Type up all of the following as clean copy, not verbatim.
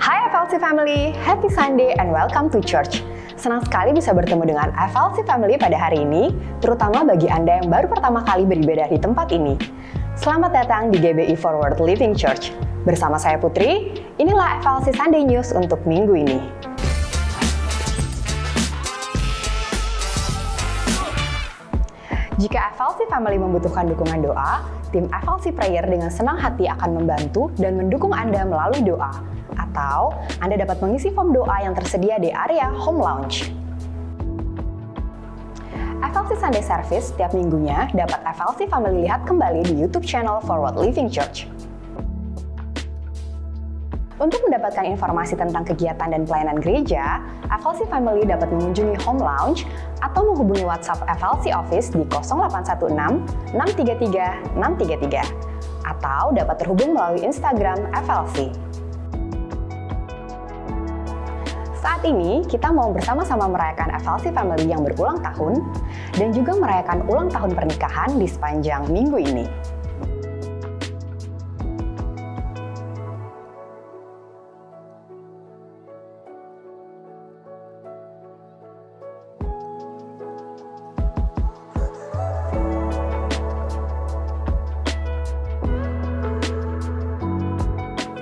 Hai FLC Family, happy Sunday and welcome to church. Senang sekali bisa bertemu dengan FLC Family pada hari ini, terutama bagi Anda yang baru pertama kali beribadah di tempat ini. Selamat datang di GBI Forward Living Church. Bersama saya Putri, inilah FLC Sunday News untuk minggu ini. Jika FLC Family membutuhkan dukungan doa, tim FLC Prayer dengan senang hati akan membantu dan mendukung Anda melalui doa. Atau Anda dapat mengisi form doa yang tersedia di area Home Lounge. FLC Sunday Service setiap minggunya dapat FLC Family lihat kembali di YouTube channel Forward Living Church. Untuk mendapatkan informasi tentang kegiatan dan pelayanan gereja, FLC Family dapat mengunjungi Home Lounge atau menghubungi WhatsApp FLC Office di 0816 633 633 atau dapat terhubung melalui Instagram FLC. Saat ini, kita mau bersama-sama merayakan FLC Family yang berulang tahun dan juga merayakan ulang tahun pernikahan di sepanjang minggu ini.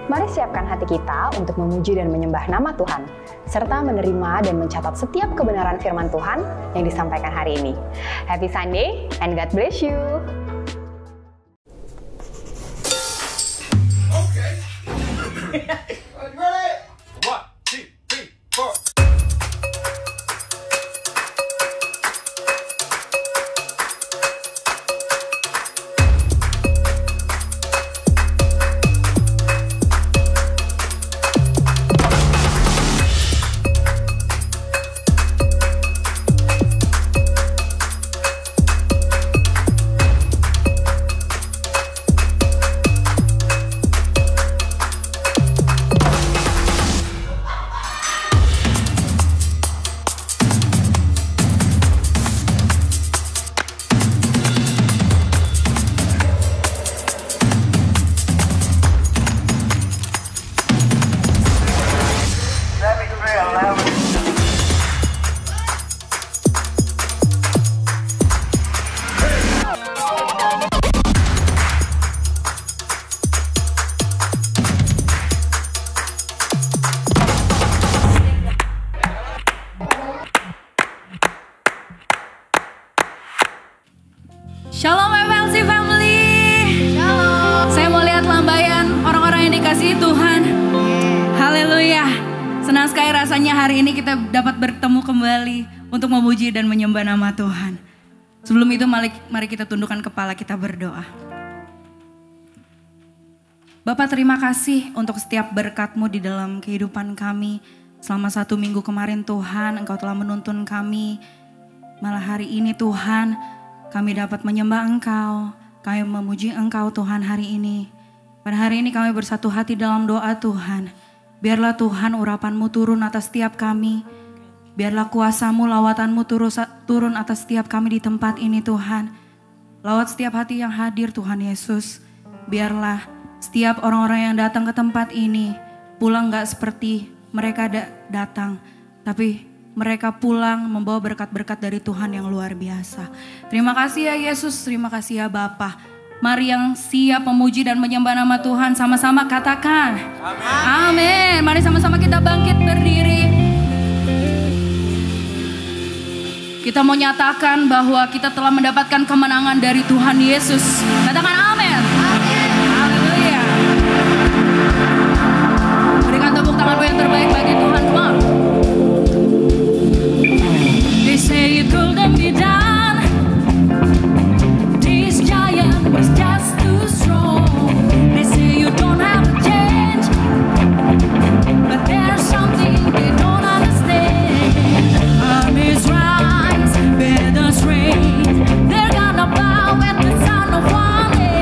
Mari siapkan hati kita untuk memuji dan menyembah nama Tuhan, serta menerima dan mencatat setiap kebenaran firman Tuhan yang disampaikan hari ini. Happy Sunday and God bless you! Shalom FLC Family. Shalom. Saya mau lihat lambaian orang-orang yang dikasihi Tuhan. Haleluya. Senang sekali rasanya hari ini kita dapat bertemu kembali untuk memuji dan menyembah nama Tuhan. Sebelum itu mari kita tundukkan kepala, kita berdoa. Bapak, terima kasih untuk setiap berkat-Mu di dalam kehidupan kami. Selama 1 minggu kemarin Tuhan, Engkau telah menuntun kami. Malah hari ini Tuhan, kami dapat menyembah Engkau, kami memuji Engkau Tuhan hari ini. Pada hari ini kami bersatu hati dalam doa Tuhan. Biarlah Tuhan urapan-Mu turun atas setiap kami. Biarlah kuasa-Mu, lawatan-Mu turun atas setiap kami di tempat ini Tuhan. Lawat setiap hati yang hadir Tuhan Yesus. Biarlah setiap orang-orang yang datang ke tempat ini pulang gak seperti mereka datang, tapi mereka pulang membawa berkat-berkat dari Tuhan yang luar biasa. Terima kasih ya Yesus, terima kasih ya Bapa. Mari yang siap memuji dan menyembah nama Tuhan sama-sama katakan. Amin. Amin. Mari sama-sama kita bangkit berdiri. Kita mau nyatakan bahwa kita telah mendapatkan kemenangan dari Tuhan Yesus. Katakan amin. Haleluya. Berikan tepuk tanganmu yang terbaik bagi Tuhan. Come on. They say it couldn't be done. This giant was just too strong. They say you don't have to change, but there's something they don't understand. Armies rise, better strength. They're gonna bow at the sound of one name.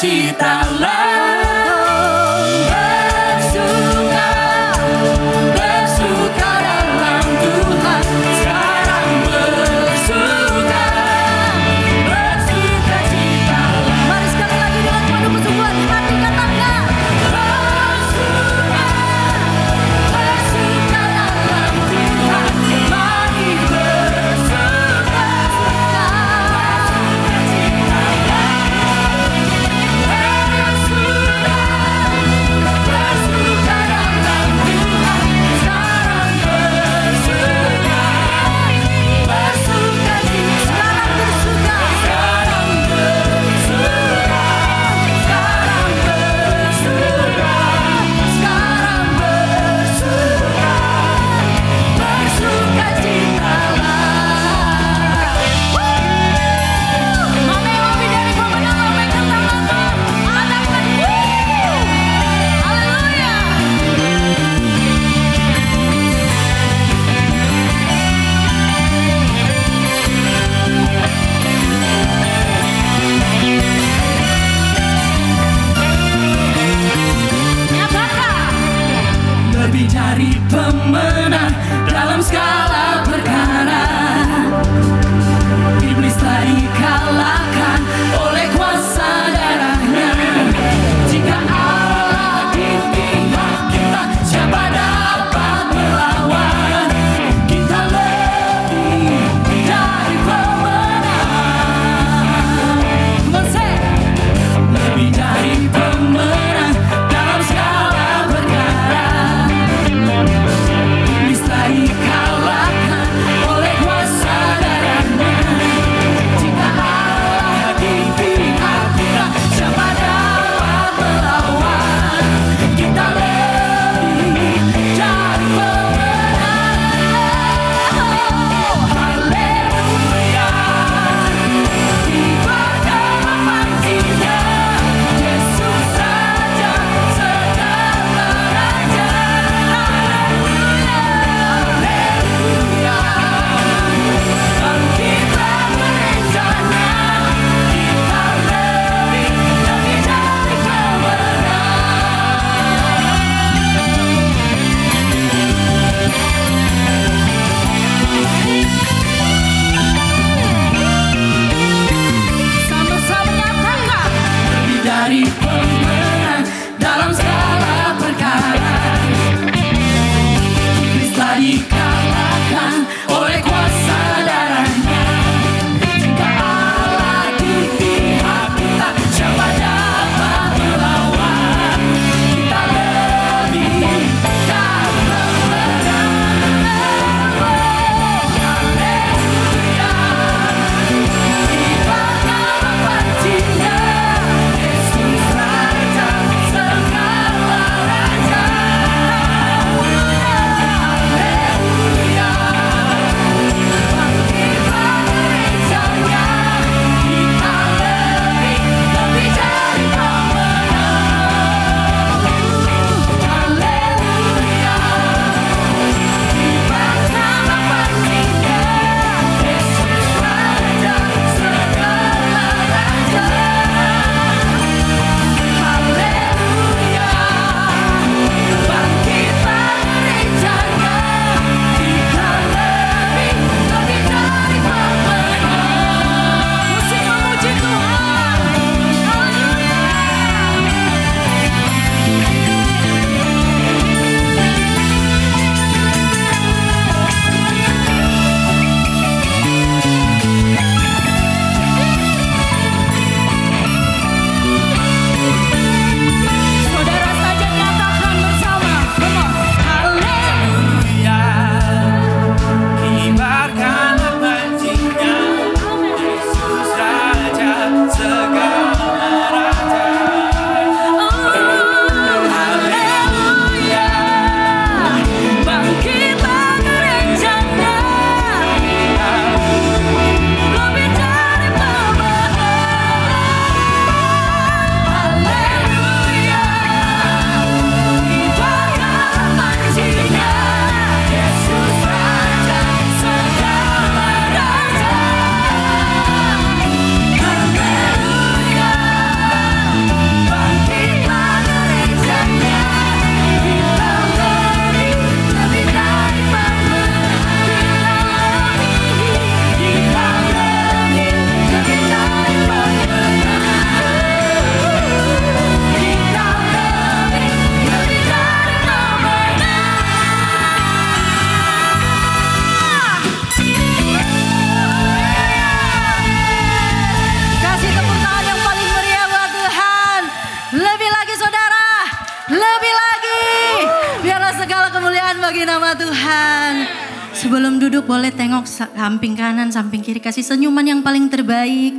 bersukacitalah, bersuka, bersuka dalam Tuhan. Sekarang bersuka, bersukacitalah. Mari sekali lagi dengan penuh kesungguhan hati katakan, Bersuka, bersuka dalam Tuhan. Mari bersuka, bersukacitalah, bersuka. bagi nama Tuhan. Sebelum duduk boleh tengok samping kanan, samping kiri. Kasih senyuman yang paling terbaik.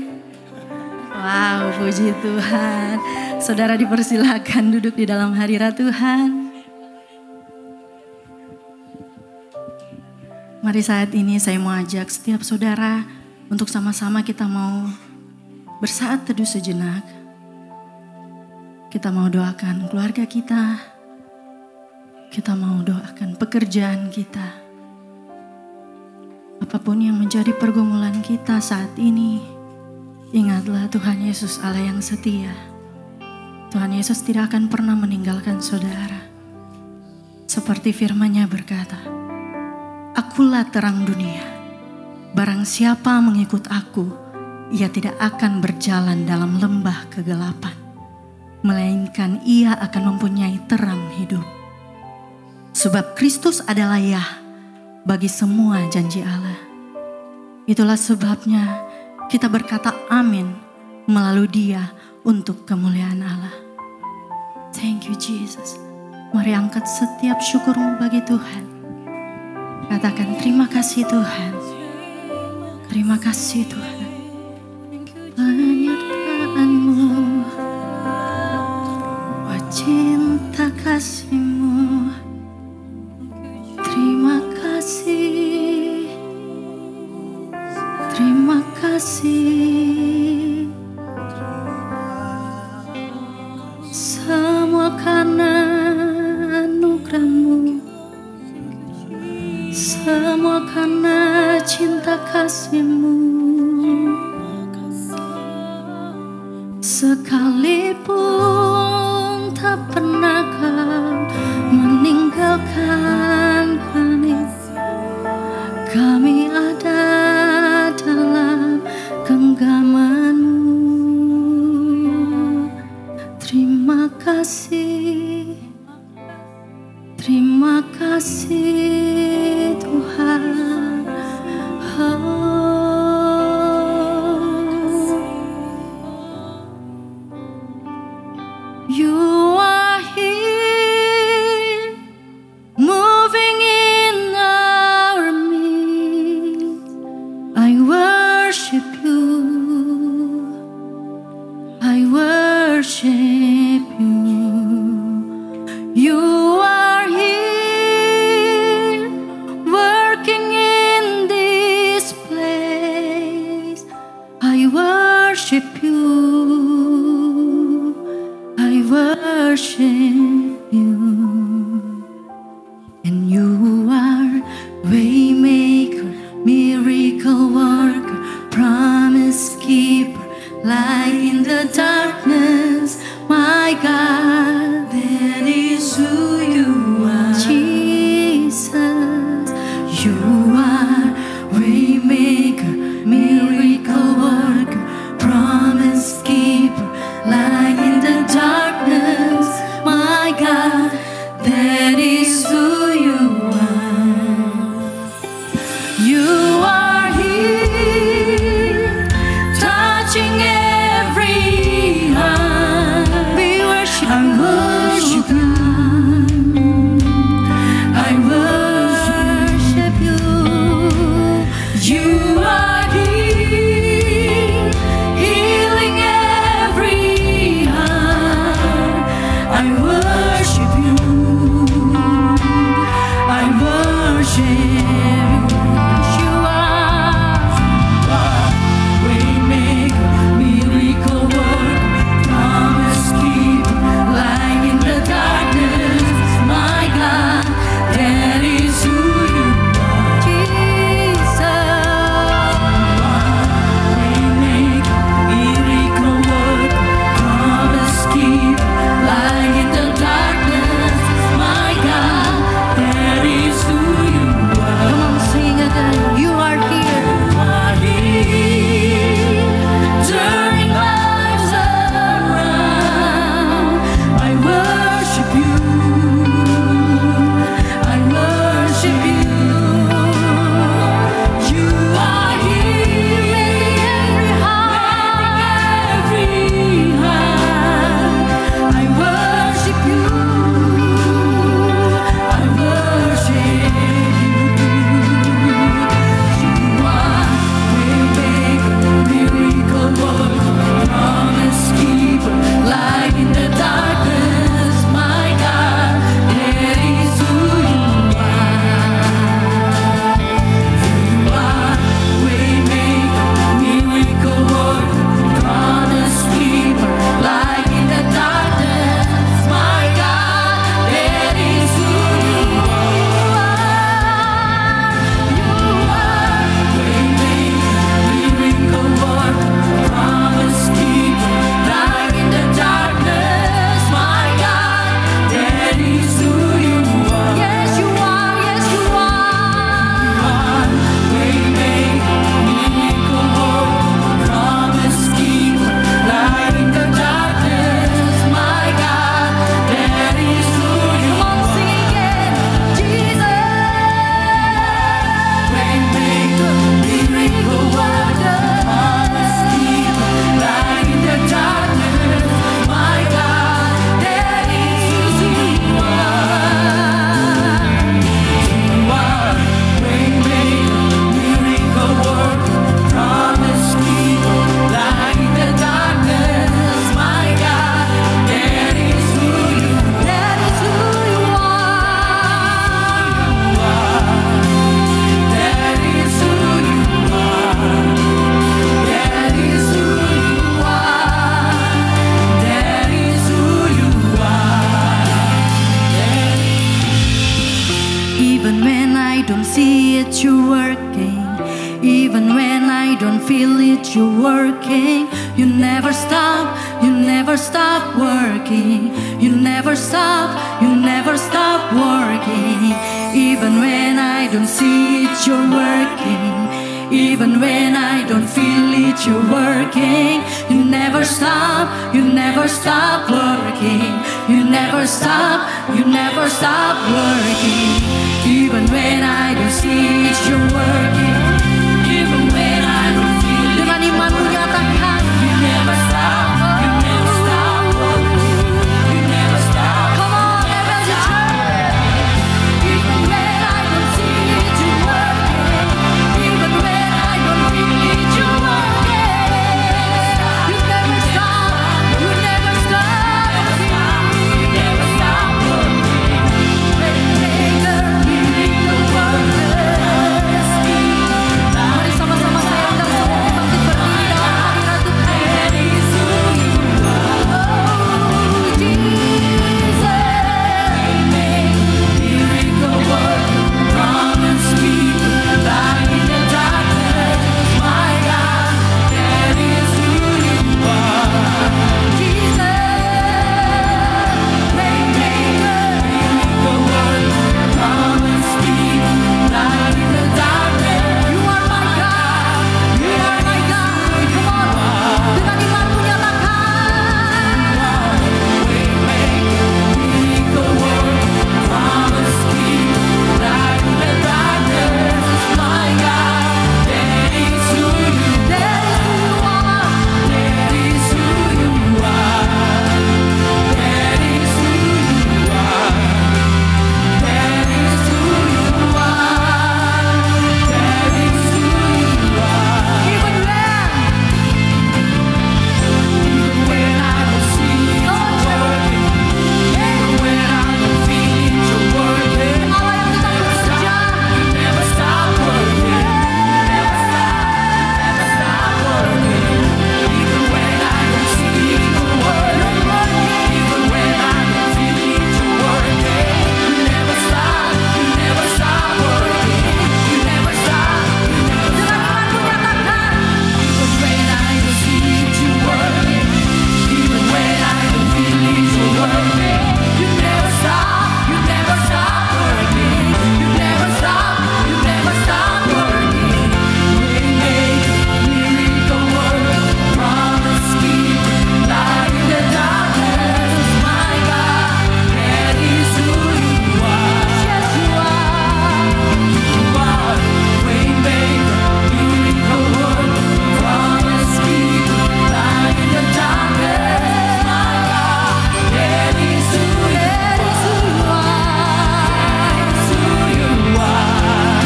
Wow, puji Tuhan. Saudara dipersilakan duduk di dalam hadirat Tuhan. Mari saat ini saya mau ajak setiap saudara untuk sama-sama kita mau bersaat teduh sejenak. Kita mau doakan keluarga kita. Kita mau doakan pekerjaan kita. Apapun yang menjadi pergumulan kita saat ini, ingatlah Tuhan Yesus Allah yang setia. Tuhan Yesus tidak akan pernah meninggalkan saudara. Seperti firman-Nya berkata, Akulah terang dunia. Barang siapa mengikut aku, ia tidak akan berjalan dalam lembah kegelapan, melainkan ia akan mempunyai terang hidup. Sebab Kristus adalah ya bagi semua janji Allah. Itulah sebabnya kita berkata amin melalui Dia untuk kemuliaan Allah. Thank you Jesus. Mari angkat setiap syukurmu bagi Tuhan. Katakan terima kasih Tuhan. Terima kasih Tuhan. Penyertaan-Mu, cinta kasih-Mu. Terima kasih. Terima kasih. Semua karena anugerah-Mu. Semua karena cinta kasih-Mu. Sekalipun tak pernah Kau meninggalkan kami, kami ada dalam genggaman-Mu. Terima kasih. Terima kasih Tuhan. You are here, moving in our midst. I worship You. I worship You. You are here, working in this place. I worship You. I worship You. And You are waymaker, miracle worker, promise keeper, light in the darkness. My God, that is who You are. Jesus, You are waymaker, miracle worker, promise keeper, light in the darkness. My God, that is who You are. You are here, touching every heart. We worship, I worship You. I worship You. You are here, healing every heart. I worship You. I worship You. You are waymaker, miracle worker, promise keeper, light in the dark. it, you're working. Even when I don't feel it, you're working. You never stop working. You never stop working. Even when I don't see it, you're working. Even when I don't feel it, you're working. You never stop working. You never stop working. Even when I don't see it, you're working. Even when I don't feel it, dengan imanmu nyatakan, you never stop working. You never stop. Come on, everybody, church. Even when I don't see it, you're working. Even when I don't feel it, you're working. You never stop working. You never stop working. Waymaker, miracle worker. Mari sama-sama saya undang semua bangkit berdiri dalam hadirat Tuhan. Oh Jesus, miracle worker, promise keeper, light in the darkness, my God, that is who you are. Jesus, waymaker, miracle worker, promise keeper, light in the darkness. You are my God, you are my God. Come on, dengan imanmu nyatakan. Waymaker, miracle worker, promise keeper, light in the darkness, my God, that is who you are. That is who you are. That is who you are. That is who you are. That is who you are. Even when I don't see it, you're working. Even when I don't feel it, you're working. Allah yang tetap bekerja. You never stop working. Never stop working. Even when I don't see it, you're working. Even when I don't feel it, you're working. You never stop working. You never stop. Dengan imanmu nyatakan. Even when I don't see it, you're working. Even when I don't feel it, you're working. You never stop working. You never stop working. Waymaker, miracle worker, promise keeper, light in the darkness, my God, that is who you are. Yes, you are. You are. Waymaker, miracle worker, promise keeper, light in the darkness, my God, that is who you are. That is who you are.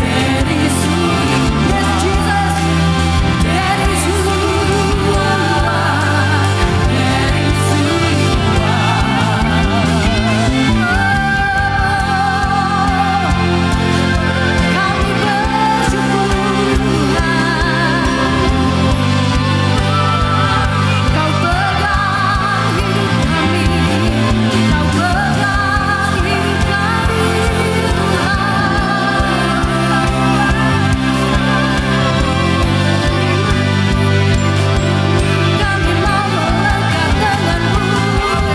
That is who you are. Yes, Jesus. That is who you are. That is who you are. Kami bersyukur Tuhan. Kau pegang hidup kami. Kau pegang hidup kami Tuhan. Kami mau melangkah denganmu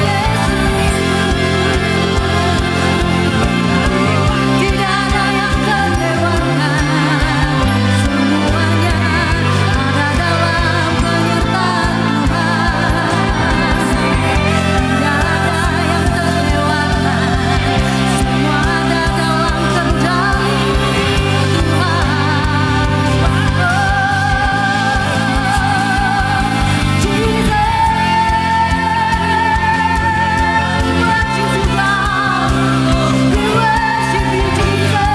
Yesus. Tidak ada yang terlewatkan. Semuanya ada dalam penyertaan Tuhan. Tidak ada yang terlewatkan. Semua ada dalam kendali Tuhan. Jesus, we worship you, God. We worship you, Jesus.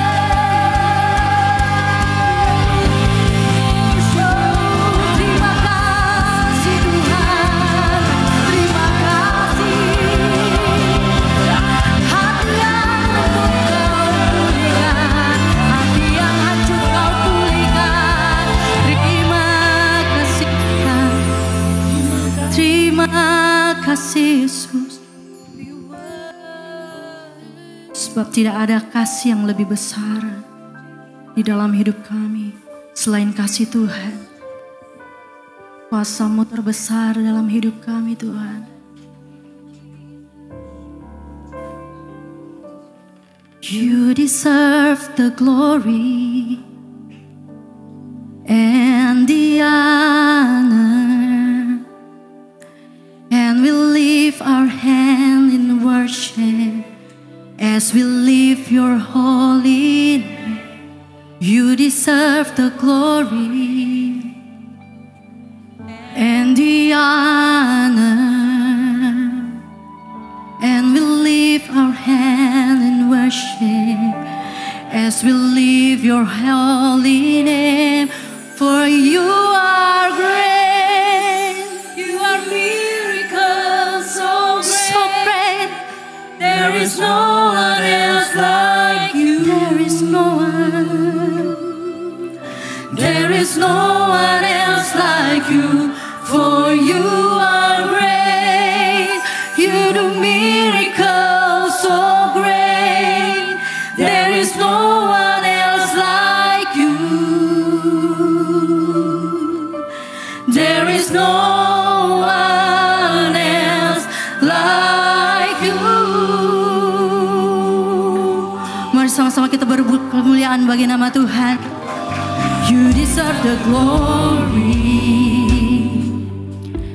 Terima kasih Tuhan, terima kasih. Hati yang lumpuh Kau pulihkan, hati yang hancur Kau pulihkan. Terima kasih Tuhan, terima kasih Yesus. Sebab tidak ada kasih yang lebih besar di dalam hidup kami selain kasih Tuhan. Kuasa-Mu terbesar dalam hidup kami Tuhan. You deserve the glory and the honor, and we lift our hand in worship as we lift your holy name. You deserve the glory and the honor, and we lift our hand in worship as we lift your holy name. For you are great, you are miracles so great. There is no one else like you. There is no one. There is no one else like you. For you are great, you do miracles so great. There is no one else like you. There is no one else like you. Mari sama-sama kita berebut kemuliaan bagi nama Tuhan. You deserve the glory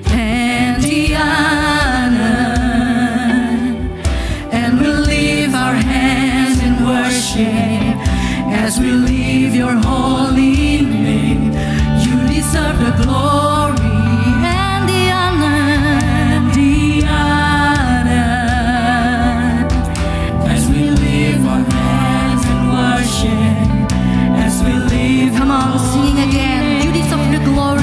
and the honor, and we lift our hands in worship as we lift your holy name. You deserve the glory and the honor, as we lift our hands in worship, as we lift. Come on, sing again. You deserve the glory.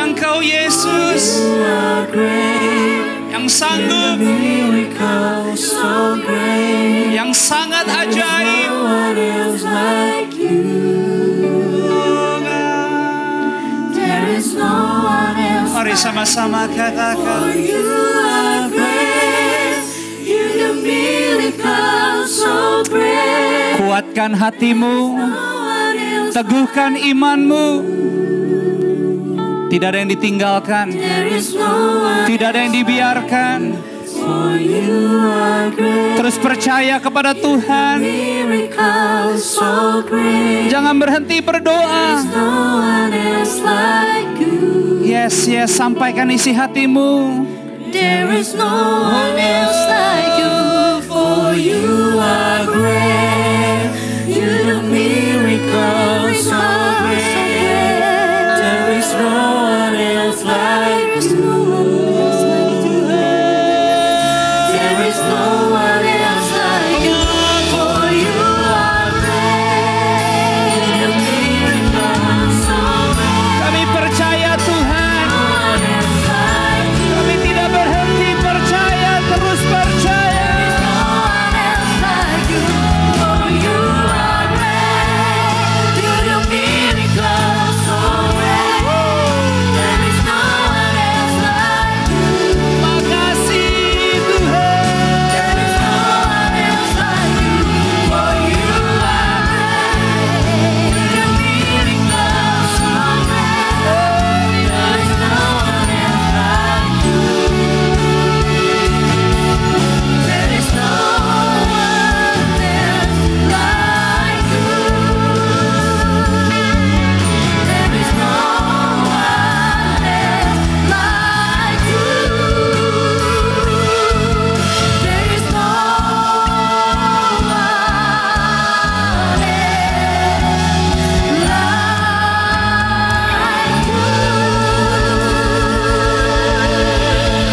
Hanya Engkau Yesus yang sanggup, yang sangat ajaib. Mari sama-sama katakan, kuatkan hatimu, teguhkan imanmu. Tidak ada yang ditinggalkan, tidak ada yang dibiarkan. Terus percaya kepada Tuhan. Jangan berhenti berdoa. Yes, sampaikan isi hatimu. There is no one else like you, for you are great. You do miracles so great. There is no one else like you. There is no one else like you, for you are great. You do miracles so great. Kami percaya Tuhan. Kami tidak berhenti percaya, terus percaya. Makasih Tuhan.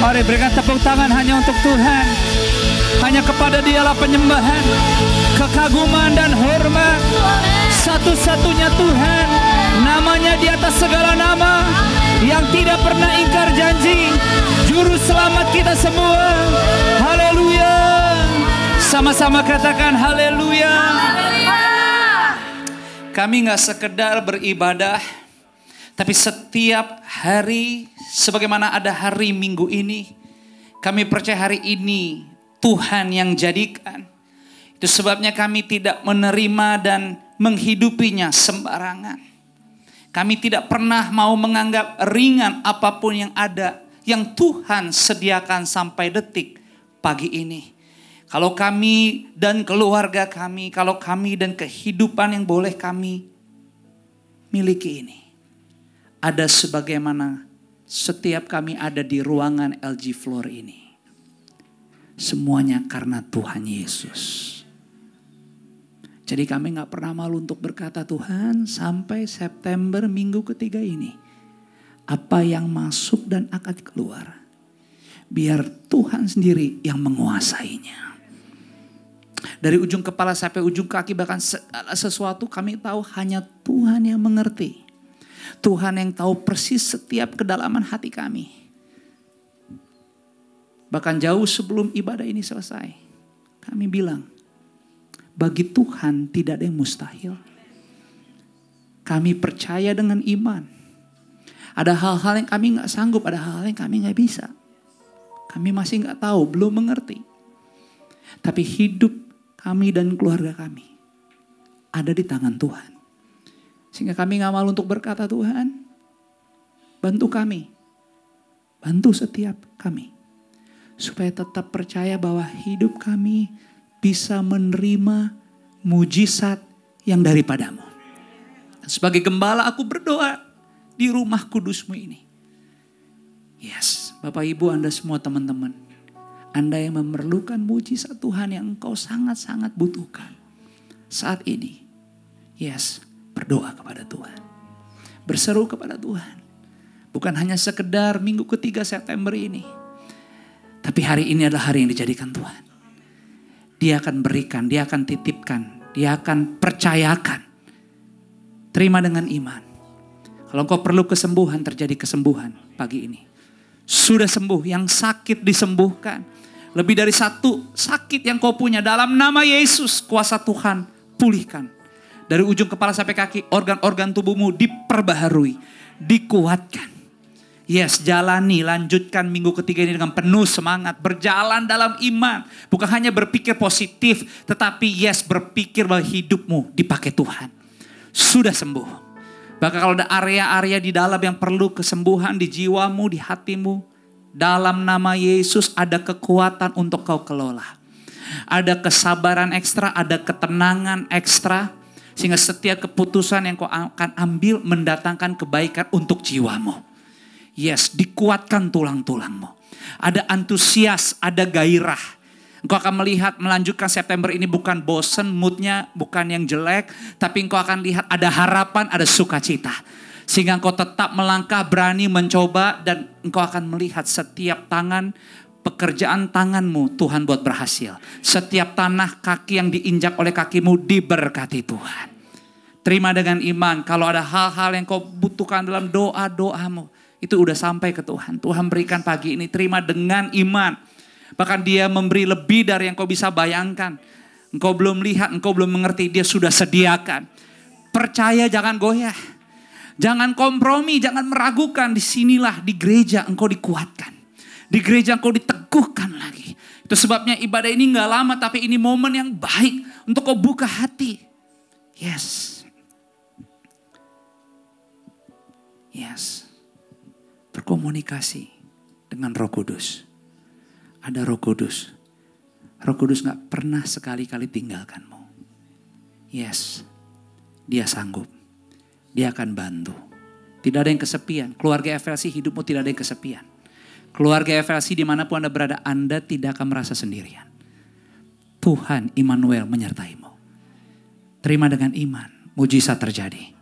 Mari berikan tepuk tangan hanya untuk Tuhan. Hanya kepada Dialah penyembahan, kekaguman dan hormat. Satu-satunya Tuhan, namanya di atas segala nama, yang tidak pernah ingkar janji, juru selamat kita semua. Haleluya. Sama-sama katakan haleluya. Kami gak sekedar beribadah, tapi setiap hari, sebagaimana ada hari Minggu ini, kami percaya hari ini Tuhan yang jadikan. Itu sebabnya kami tidak menerima dan menghidupinya sembarangan. Kami tidak pernah mau menganggap ringan apapun yang ada, yang Tuhan sediakan sampai detik pagi ini. Kalau kami dan keluarga kami, kalau kami dan kehidupan yang boleh kami miliki ini, ada sebagaimana setiap kami ada di ruangan LG Floor ini. Semuanya karena Tuhan Yesus. Jadi kami gak pernah malu untuk berkata, Tuhan, sampai September minggu ketiga ini, apa yang masuk dan akan keluar, biar Tuhan sendiri yang menguasainya. Dari ujung kepala sampai ujung kaki, bahkan segala sesuatu kami tahu hanya Tuhan yang mengerti. Tuhan yang tahu persis setiap kedalaman hati kami. Bahkan jauh sebelum ibadah ini selesai, kami bilang, bagi Tuhan tidak ada yang mustahil. Kami percaya dengan iman. Ada hal-hal yang kami gak sanggup, ada hal-hal yang kami gak bisa. Kami masih gak tahu, belum mengerti. Tapi hidup kami dan keluarga kami ada di tangan Tuhan. Sehingga kami gak malu untuk berkata, Tuhan, bantu kami. Bantu setiap kami. Supaya tetap percaya bahwa hidup kami bisa menerima mujizat yang daripadamu. Dan sebagai gembala aku berdoa di rumah kudusmu ini. Yes, Bapak Ibu, Anda semua teman-teman. Anda yang memerlukan mujizat Tuhan yang engkau sangat-sangat butuhkan saat ini. Yes, berdoa kepada Tuhan. Berseru kepada Tuhan. Bukan hanya sekedar minggu ketiga September ini. Tapi hari ini adalah hari yang dijadikan Tuhan. Dia akan berikan, dia akan titipkan, dia akan percayakan. Terima dengan iman. Kalau engkau perlu kesembuhan, terjadi kesembuhan pagi ini. Sudah sembuh, yang sakit disembuhkan. Lebih dari satu sakit yang kau punya, dalam nama Yesus, kuasa Tuhan pulihkan. Dari ujung kepala sampai kaki, organ-organ tubuhmu diperbaharui, dikuatkan. Yes, jalani, lanjutkan minggu ketiga ini dengan penuh semangat. Berjalan dalam iman. Bukan hanya berpikir positif, tetapi yes, berpikir bahwa hidupmu dipakai Tuhan. Sudah sembuh. Bahkan kalau ada area-area di dalam yang perlu kesembuhan di jiwamu, di hatimu, dalam nama Yesus ada kekuatan untuk kau kelola. Ada kesabaran ekstra, ada ketenangan ekstra. Sehingga setiap keputusan yang kau akan ambil mendatangkan kebaikan untuk jiwamu. Yes, dikuatkan tulang-tulangmu. Ada antusias, ada gairah. Engkau akan melihat melanjutkan September ini bukan bosen, moodnya bukan yang jelek. Tapi engkau akan lihat ada harapan, ada sukacita. Sehingga engkau tetap melangkah, berani mencoba. Dan engkau akan melihat setiap tangan, pekerjaan tanganmu Tuhan buat berhasil. Setiap tanah kaki yang diinjak oleh kakimu diberkati Tuhan. Terima dengan iman, kalau ada hal-hal yang kau butuhkan dalam doa-doamu. Itu udah sampai ke Tuhan. Tuhan berikan pagi ini, terima dengan iman. Bahkan dia memberi lebih dari yang kau bisa bayangkan. Engkau belum lihat, engkau belum mengerti, dia sudah sediakan. Percaya, jangan goyah. Jangan kompromi, jangan meragukan. Disinilah di gereja engkau dikuatkan. Di gereja engkau diteguhkan lagi. Itu sebabnya ibadah ini gak lama, tapi ini momen yang baik untuk kau buka hati. Yes. Yes. Berkomunikasi dengan Roh Kudus. Ada Roh Kudus. Roh Kudus gak pernah sekali-kali tinggalkanmu. Yes, dia sanggup. Dia akan bantu. Tidak ada yang kesepian. Keluarga FLC hidupmu tidak ada yang kesepian. Keluarga FLC dimanapun Anda berada, Anda tidak akan merasa sendirian. Tuhan Immanuel menyertaimu. Terima dengan iman, mujizat terjadi.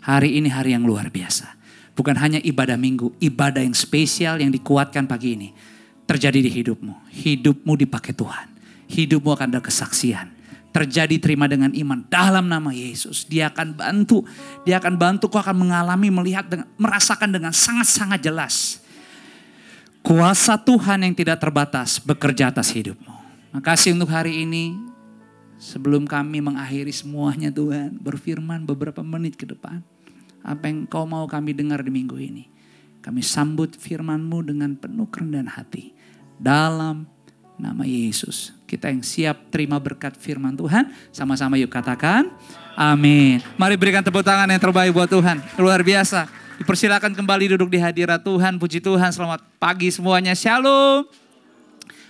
Hari ini hari yang luar biasa. Bukan hanya ibadah minggu, ibadah yang spesial yang dikuatkan pagi ini. Terjadi di hidupmu. Hidupmu dipakai Tuhan. Hidupmu akan ada kesaksian. Terjadi, terima dengan iman dalam nama Yesus. Dia akan bantu. Dia akan bantu, kau akan mengalami, melihat, merasakan dengan sangat-sangat jelas. Kuasa Tuhan yang tidak terbatas bekerja atas hidupmu. Makasih untuk hari ini. Sebelum kami mengakhiri semuanya Tuhan, berfirman beberapa menit ke depan. Apa yang kau mau kami dengar di minggu ini. Kami sambut firman-Mu dengan penuh kerendahan hati. Dalam nama Yesus. Kita yang siap terima berkat firman Tuhan. Sama-sama yuk katakan. Amin. Mari berikan tepuk tangan yang terbaik buat Tuhan. Luar biasa. Dipersilakan kembali duduk di hadirat Tuhan. Puji Tuhan. Selamat pagi semuanya. Shalom.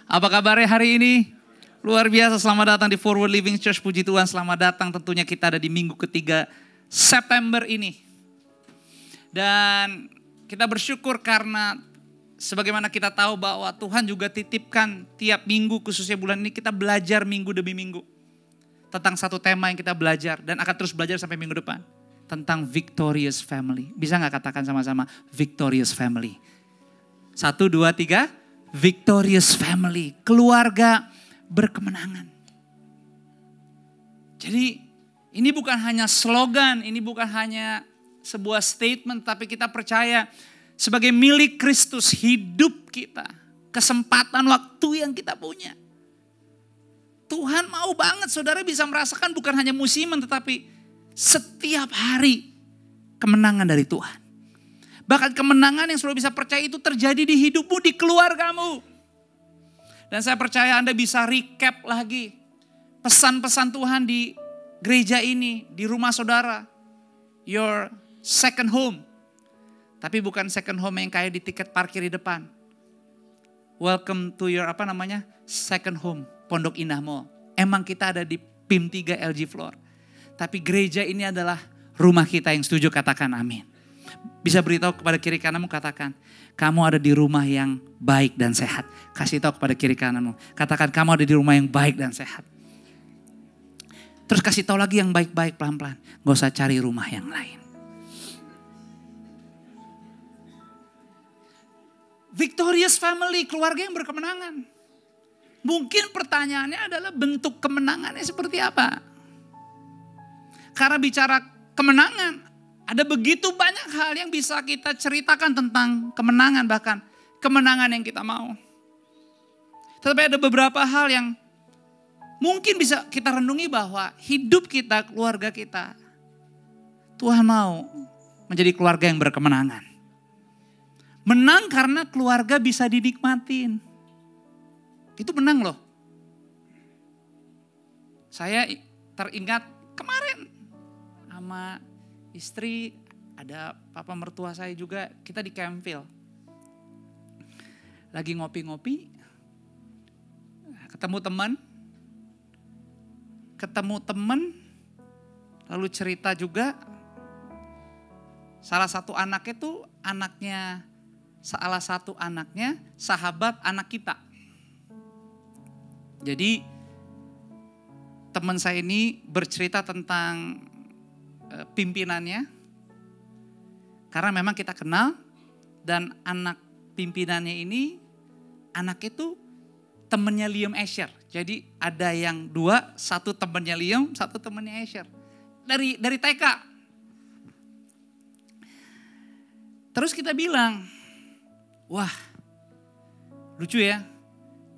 Apa kabarnya hari ini? Luar biasa. Selamat datang di Forward Living Church. Puji Tuhan. Selamat datang. Tentunya kita ada di minggu ketiga September ini. Dan kita bersyukur karena sebagaimana kita tahu bahwa Tuhan juga titipkan tiap minggu, khususnya bulan ini kita belajar minggu demi minggu. Tentang satu tema yang kita belajar dan akan terus belajar sampai minggu depan. Tentang victorious family. Bisa gak katakan sama-sama victorious family? 1, 2, 3. Victorious family. Keluarga berkemenangan. Jadi ini bukan hanya slogan, ini bukan hanya sebuah statement, tapi kita percaya sebagai milik Kristus hidup kita, kesempatan waktu yang kita punya. Tuhan mau banget saudara bisa merasakan bukan hanya musiman, tetapi setiap hari kemenangan dari Tuhan. Bahkan kemenangan yang saudara bisa percaya itu terjadi di hidupmu, di keluargamu. Dan saya percaya Anda bisa recap lagi pesan-pesan Tuhan di gereja ini, di rumah saudara. Your second home. Tapi bukan second home yang kayak di tiket parkir di depan. Welcome to your second home, Pondok Indah Mall. Emang kita ada di PIM 3 LG Floor. Tapi gereja ini adalah rumah kita. Yang setuju katakan amin. Bisa beritahu kepada kiri kananmu, katakan, kamu ada di rumah yang baik dan sehat. Kasih tahu kepada kiri kananmu, katakan kamu ada di rumah yang baik dan sehat. Terus kasih tahu lagi yang baik-baik pelan-pelan. Gak usah cari rumah yang lain. Victorious family, keluarga yang berkemenangan. Mungkin pertanyaannya adalah bentuk kemenangannya seperti apa? Karena bicara kemenangan, Ada begitu banyak hal yang bisa kita ceritakan tentang kemenangan, bahkan kemenangan yang kita mau. Tetapi ada beberapa hal yang mungkin bisa kita renungi bahwa hidup kita, keluarga kita, Tuhan mau menjadi keluarga yang berkemenangan. Menang karena keluarga bisa dinikmatin. Itu menang loh. Saya teringat kemarin sama istri, ada papa mertua saya juga, kita di Campville. Lagi ngopi-ngopi, ketemu teman, lalu cerita juga. Salah satu anaknya sahabat anak kita. Jadi teman saya ini bercerita tentang pimpinannya, karena memang kita kenal, dan anak pimpinannya ini, anak itu temennya Liam Asher. Jadi ada yang dua, satu temennya Liam, satu temennya Asher. Dari TK. Terus kita bilang, wah lucu ya.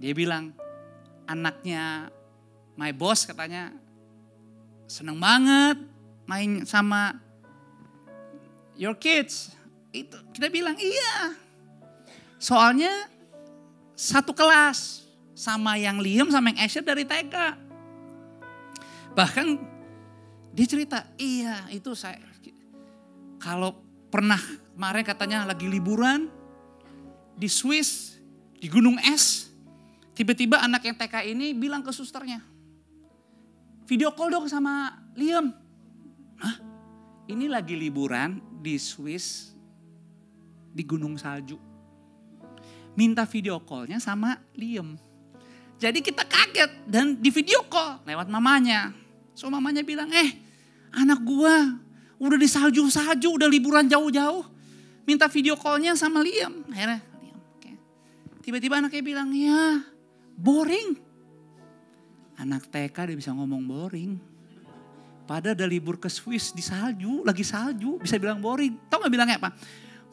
Dia bilang anaknya my boss katanya seneng banget main sama your kids. Itu kita bilang iya. Soalnya satu kelas sama yang Liam sama yang Asher dari TK. Bahkan dia cerita, iya itu saya kalau pernah kemarin katanya lagi liburan di Swiss, di gunung es. Tiba-tiba anak yang TK ini bilang ke susternya, video call dong sama Liam. Hah? Ini lagi liburan di Swiss, di gunung salju. Minta video callnya sama Liam. Jadi kita kaget dan di video call lewat mamanya. So mamanya bilang, anak gua udah di salju-salju, udah liburan jauh-jauh. Minta video callnya sama Liam. Akhirnya Liam, okay. Tiba-tiba anaknya bilang, ya boring. Anak TK dia bisa ngomong boring. Padahal udah libur ke Swiss di salju, lagi salju, bisa bilang boring. Tahu gak bilangnya apa?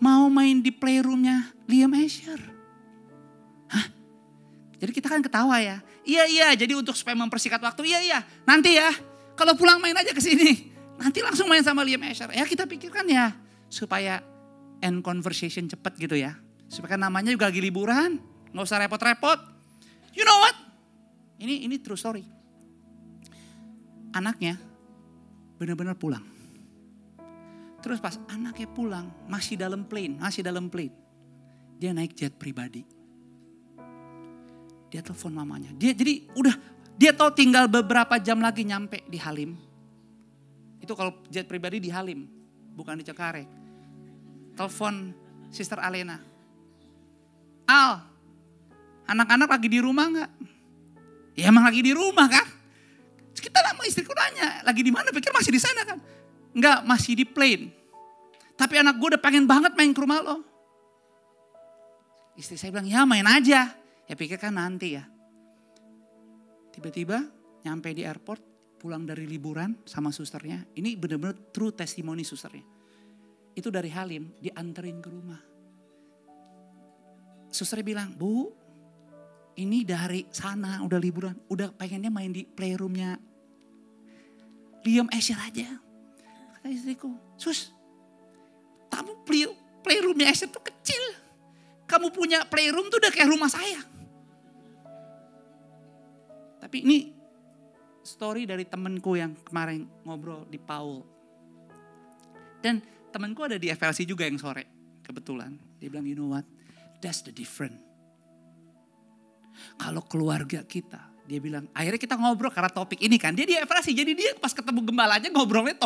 Mau main di playroomnya Liam Asher. Hah? Jadi kita kan ketawa ya. Iya, jadi untuk supaya mempersingkat waktu, iya, nanti ya. Kalau pulang main aja ke sini. Nanti langsung main sama Liam Asher. Ya kita pikirkan ya, supaya end conversation cepet gitu ya. Supaya namanya juga lagi liburan, gak usah repot-repot. You know what? Ini true story. Anaknya benar-benar pulang. Terus pas anaknya pulang, masih dalam plane. Dia naik jet pribadi. Dia telepon mamanya. Dia tahu tinggal beberapa jam lagi nyampe di Halim. Itu kalau jet pribadi di Halim, bukan di Cengkareng. Telepon Sister Alena. Al, anak-anak lagi di rumah gak? Ya emang lagi di rumah kan. Kita sama istriku nanya, lagi di mana? Pikir masih di sana kan? Enggak, masih di plane. Tapi anak gue udah pengen banget main ke rumah lo. Istri saya bilang, ya main aja. Ya pikir kan nanti ya. Tiba-tiba nyampe di airport, pulang dari liburan sama susternya. Ini benar-benar true testimoni susternya. Itu dari Halim, dianterin ke rumah. Susternya bilang, Bu, ini dari sana udah liburan. Udah pengennya main di playroomnya Liam Asher aja. Kata istriku, Sus, kamu playroomnya Asher tuh kecil. Kamu punya playroom tuh udah kayak rumah saya. Tapi ini story dari temenku yang kemarin ngobrol di Paul. Dan temenku ada di FLC juga yang sore. Kebetulan. Dia bilang, you know what? That's the difference. Kalau keluarga kita, dia bilang, akhirnya kita ngobrol karena topik ini kan. Dia di FLC, jadi dia pas ketemu gembala aja ngobrolnya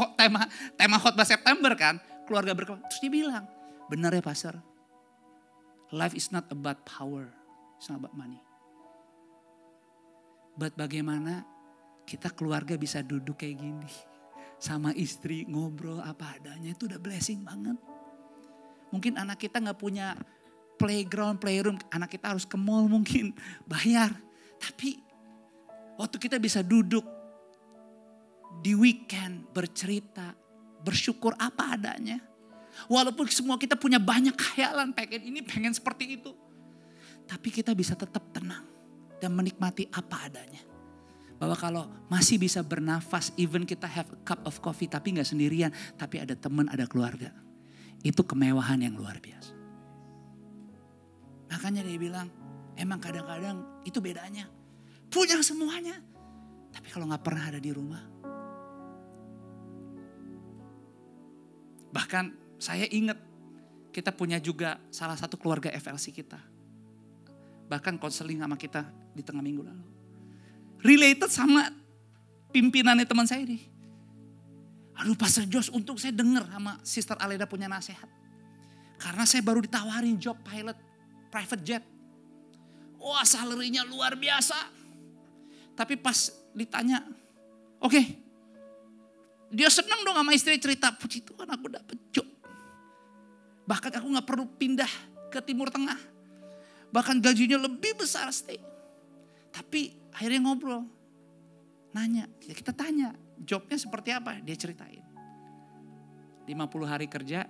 tema khotbah September kan. Keluarga berkembang. Terus dia bilang, benar ya Pastor. Life is not about power. It's not about money. But bagaimana kita keluarga bisa duduk kayak gini. Sama istri ngobrol apa adanya itu udah blessing banget. Mungkin anak kita gak punya playroom. Anak kita harus ke mall mungkin bayar. Tapi waktu kita bisa duduk di weekend bercerita, bersyukur apa adanya. Walaupun semua kita punya banyak khayalan, pengen ini, pengen seperti itu. Tapi kita bisa tetap tenang dan menikmati apa adanya. Bahwa kalau masih bisa bernafas, even kita have a cup of coffee tapi gak sendirian. Tapi ada teman, ada keluarga. Itu kemewahan yang luar biasa. Makanya dia bilang, emang kadang-kadang itu bedanya. Punya semuanya. Tapi kalau gak pernah ada di rumah. Bahkan saya ingat kita punya juga salah satu keluarga FLC kita. Bahkan konseling sama kita di tengah minggu lalu. Related sama pimpinannya teman saya ini. Aduh Pastor Josh, untung saya dengar sama Sister Aleda punya nasihat. Karena saya baru ditawarin job pilot private jet. Wah salary-nya luar biasa. Tapi pas ditanya, oke. Dia senang dong sama istri cerita, puji Tuhan aku dapet job. Bahkan aku gak perlu pindah ke Timur Tengah. Bahkan gajinya lebih besar stay. Tapi akhirnya ngobrol. Nanya, ya kita tanya jobnya seperti apa. Dia ceritain. 50 hari kerja,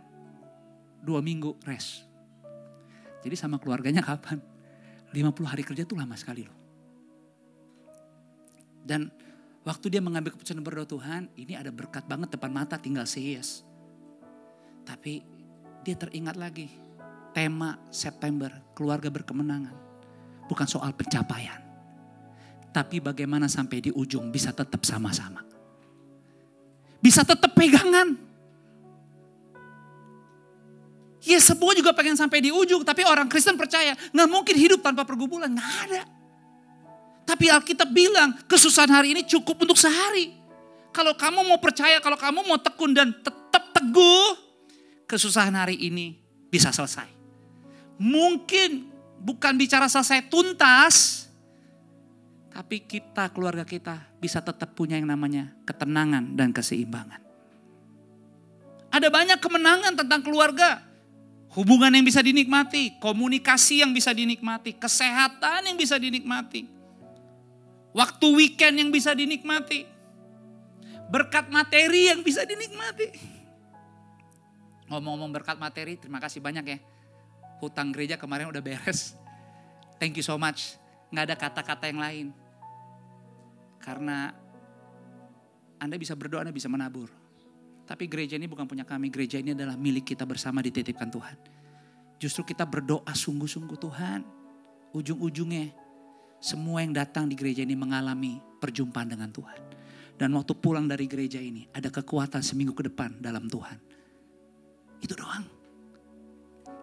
2 minggu rest. Jadi sama keluarganya kapan? 50 hari kerja tuh lama sekali loh. Dan waktu dia mengambil keputusan berdoa Tuhan, ini ada berkat banget depan mata tinggal say yes. Tapi dia teringat lagi tema September, keluarga berkemenangan. Bukan soal pencapaian. Tapi bagaimana sampai di ujung bisa tetap sama-sama. Bisa tetap pegangan. Ya semua juga pengen sampai di ujung. Tapi orang Kristen percaya gak mungkin hidup tanpa pergumulan. Gak ada. Tapi Alkitab bilang kesusahan hari ini cukup untuk sehari. Kalau kamu mau percaya, kalau kamu mau tekun dan tetap teguh, kesusahan hari ini bisa selesai. Mungkin bukan bicara selesai tuntas, tapi kita, keluarga kita bisa tetap punya yang namanya ketenangan dan keseimbangan. Ada banyak kemenangan tentang keluarga. Hubungan yang bisa dinikmati, komunikasi yang bisa dinikmati, kesehatan yang bisa dinikmati. Waktu weekend yang bisa dinikmati. Berkat materi yang bisa dinikmati. Ngomong-ngomong berkat materi, terima kasih banyak ya. Hutang gereja kemarin udah beres. Thank you so much. Gak ada kata-kata yang lain. Karena Anda bisa berdoa, Anda bisa menabur. Tapi gereja ini bukan punya kami. Gereja ini adalah milik kita bersama, dititipkan Tuhan. Justru kita berdoa sungguh-sungguh Tuhan. Ujung-ujungnya semua yang datang di gereja ini mengalami perjumpaan dengan Tuhan. Dan waktu pulang dari gereja ini ada kekuatan seminggu ke depan dalam Tuhan. Itu doang.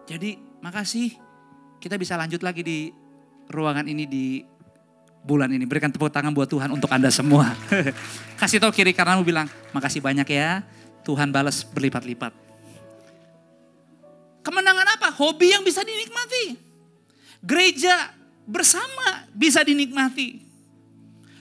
Jadi makasih kita bisa lanjut lagi di ruangan ini di bulan ini. Berikan tepuk tangan buat Tuhan untuk Anda semua. Kasih tahu kiri kananmu bilang makasih banyak ya. Tuhan balas berlipat-lipat. Kemenangan apa? Hobi yang bisa dinikmati. Gereja bersama bisa dinikmati.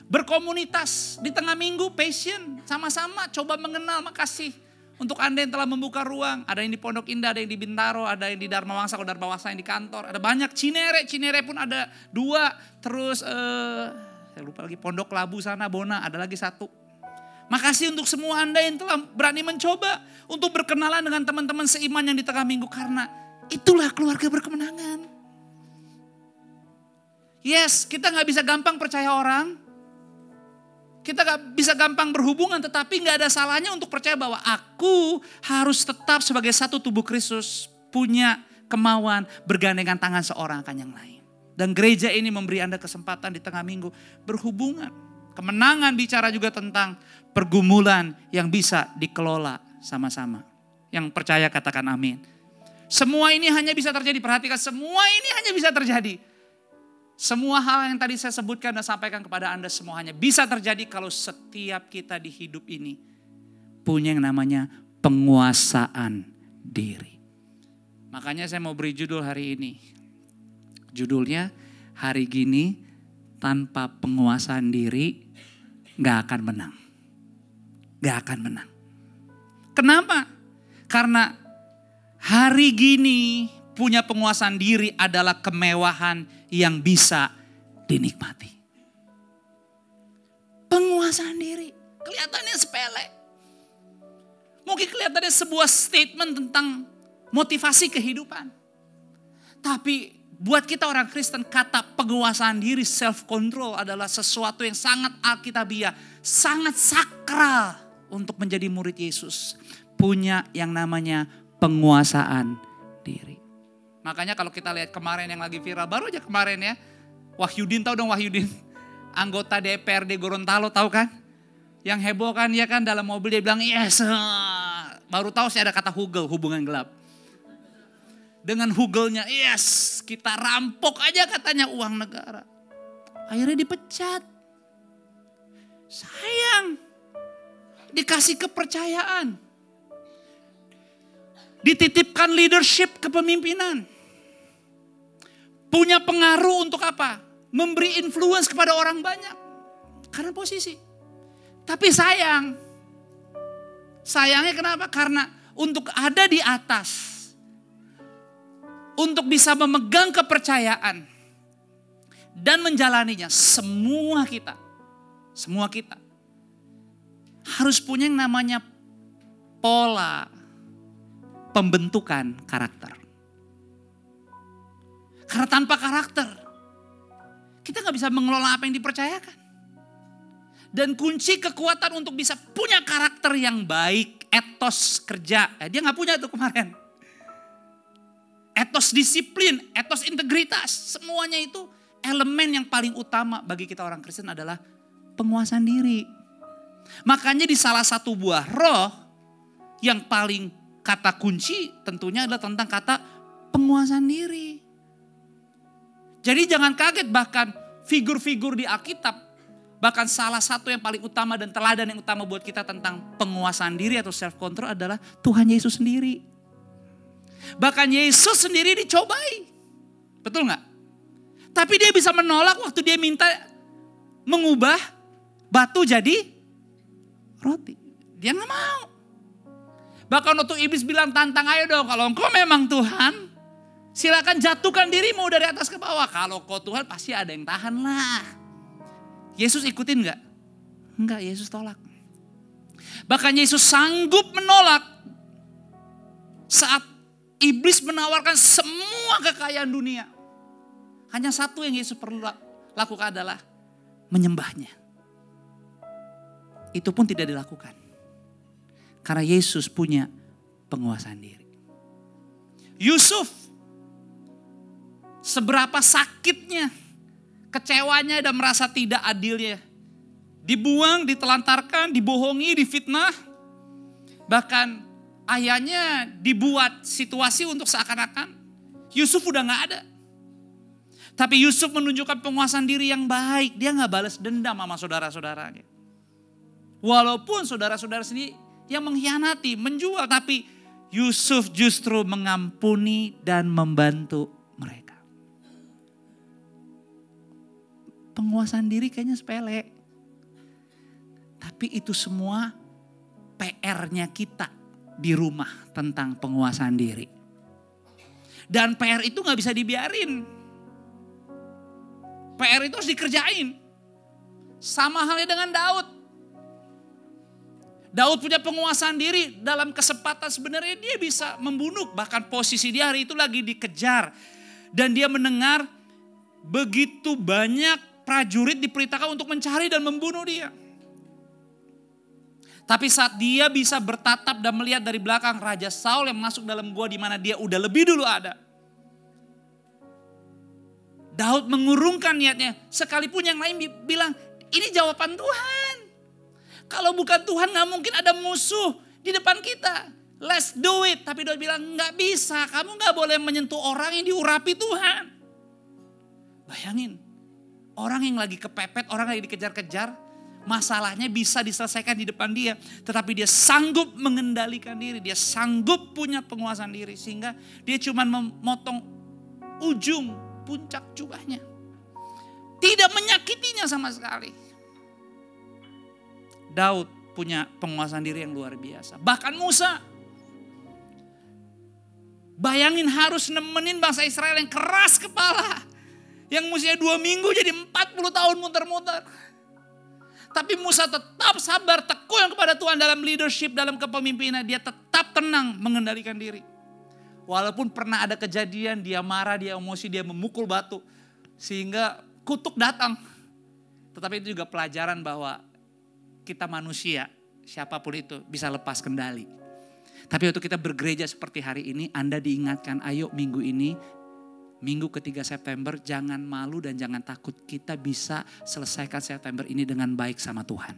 Berkomunitas di tengah minggu, passion, sama-sama coba mengenal. Makasih untuk Anda yang telah membuka ruang. Ada yang di Pondok Indah, ada yang di Bintaro, ada yang di Dharma Wangsa, kalau Dharma Wangsa yang di kantor. Ada banyak, Cinere pun ada 2. Terus saya lupa lagi, Pondok Labu sana, Bona, ada lagi 1. Makasih untuk semua Anda yang telah berani mencoba untuk berkenalan dengan teman-teman seiman yang di tengah minggu. Karena itulah keluarga berkemenangan. Yes, kita gak bisa gampang percaya orang. Kita gak bisa gampang berhubungan, tetapi gak ada salahnya untuk percaya bahwa aku harus tetap sebagai satu tubuh Kristus punya kemauan bergandengan tangan seorang akan yang lain. Dan gereja ini memberi Anda kesempatan di tengah minggu berhubungan. Kemenangan bicara juga tentang pergumulan yang bisa dikelola sama-sama. Yang percaya katakan amin. Semua ini hanya bisa terjadi, perhatikan, semua ini hanya bisa terjadi. Semua hal yang tadi saya sebutkan dan sampaikan kepada Anda semua hanya bisa terjadi kalau setiap kita di hidup ini punya yang namanya penguasaan diri. Makanya saya mau beri judul hari ini. Judulnya, hari gini tanpa penguasaan diri gak akan menang. Gak akan menang. Kenapa? Karena hari gini punya penguasaan diri adalah kemewahan yang bisa dinikmati. Penguasaan diri. Kelihatannya sepele. Mungkin kelihatannya sebuah statement tentang motivasi kehidupan. Tapi buat kita orang Kristen, kata penguasaan diri, self control adalah sesuatu yang sangat alkitabiah, sangat sakral untuk menjadi murid Yesus. Punya yang namanya penguasaan diri. Makanya kalau kita lihat kemarin yang lagi viral, baru aja kemarin ya, Wahyudin, tahu dong Wahyudin? Anggota DPRD Gorontalo, tahu kan? Yang heboh kan, ya kan, dalam mobil dia bilang yes. Baru tahu sih ada kata hugel, hubungan gelap. Dengan hugelnya, yes, kita rampok aja katanya uang negara. Akhirnya dipecat. Sayang. Dikasih kepercayaan. Dititipkan leadership kepemimpinan. Punya pengaruh untuk apa? Memberi influence kepada orang banyak. Karena posisi. Tapi sayangnya kenapa? Karena untuk ada di atas, untuk bisa memegang kepercayaan dan menjalaninya, semua kita harus punya yang namanya pola pembentukan karakter. Karena tanpa karakter, kita gak bisa mengelola apa yang dipercayakan. Dan kunci kekuatan untuk bisa punya karakter yang baik, etos kerja. Dia gak punya tuh kemarin. Etos disiplin, etos integritas. Semuanya itu elemen yang paling utama bagi kita orang Kristen adalah penguasaan diri. Makanya di salah satu buah roh yang paling kata kunci tentunya adalah tentang kata penguasaan diri. Jadi jangan kaget, bahkan figur-figur di Alkitab, bahkan salah satu yang paling utama dan teladan yang utama buat kita tentang penguasaan diri atau self control adalah Tuhan Yesus sendiri. Bahkan Yesus sendiri dicobai. Betul gak? Tapi dia bisa menolak waktu dia minta mengubah batu jadi roti. Dia gak mau. Bahkan waktu iblis bilang, tantang, ayo dong, kalau engkau memang Tuhan, silakan jatuhkan dirimu dari atas ke bawah. Kalau kau Tuhan pasti ada yang tahan lah. Yesus ikutin gak? Enggak, Yesus tolak. Bahkan Yesus sanggup menolak saat iblis menawarkan semua kekayaan dunia. Hanya satu yang Yesus perlu lakukan adalah menyembahnya. Itu pun tidak dilakukan. Karena Yesus punya penguasaan diri. Yusuf, seberapa sakitnya, kecewanya dan merasa tidak adilnya. Dibuang, ditelantarkan, dibohongi, difitnah. Bahkan ayahnya dibuat situasi untuk seakan-akan Yusuf udah gak ada. Tapi Yusuf menunjukkan penguasaan diri yang baik. Dia gak balas dendam sama saudara-saudaranya. Walaupun saudara-saudara sendiri yang mengkhianati, menjual. Tapi Yusuf justru mengampuni dan membantu mereka. Penguasaan diri kayaknya sepele. Tapi itu semua PR-nya kita di rumah tentang penguasaan diri. Dan PR itu gak bisa dibiarin. PR itu harus dikerjain. Sama halnya dengan Daud. Daud punya penguasaan diri, dalam kesempatan sebenarnya dia bisa membunuh. Bahkan posisi dia hari itu lagi dikejar. Dan dia mendengar begitu banyak prajurit diperintahkan untuk mencari dan membunuh dia. Tapi saat dia bisa bertatap dan melihat dari belakang Raja Saul yang masuk dalam gua di mana dia udah lebih dulu ada. Daud mengurungkan niatnya. Sekalipun yang lain bilang, ini jawaban Tuhan. Kalau bukan Tuhan gak mungkin ada musuh di depan kita. Let's do it. Tapi Daud bilang, gak bisa. Kamu gak boleh menyentuh orang yang diurapi Tuhan. Bayangin, orang yang lagi kepepet, orang yang lagi dikejar-kejar, masalahnya bisa diselesaikan di depan dia. Tetapi dia sanggup mengendalikan diri. Dia sanggup punya penguasaan diri. Sehingga dia cuma memotong ujung puncak jubahnya. Tidak menyakitinya sama sekali. Daud punya penguasaan diri yang luar biasa. Bahkan Musa. Bayangin harus nemenin bangsa Israel yang keras kepala. Yang musuhnya 2 minggu jadi 40 tahun muter-muter. Tapi Musa tetap sabar, tekun kepada Tuhan dalam leadership, dalam kepemimpinan. Dia tetap tenang mengendalikan diri. Walaupun pernah ada kejadian, dia marah, dia emosi, dia memukul batu. Sehingga kutuk datang. Tetapi itu juga pelajaran bahwa kita manusia, siapapun itu bisa lepas kendali. Tapi waktu kita bergereja seperti hari ini, Anda diingatkan, ayo minggu ini, minggu ketiga September, jangan malu dan jangan takut. Kita bisa selesaikan September ini dengan baik sama Tuhan.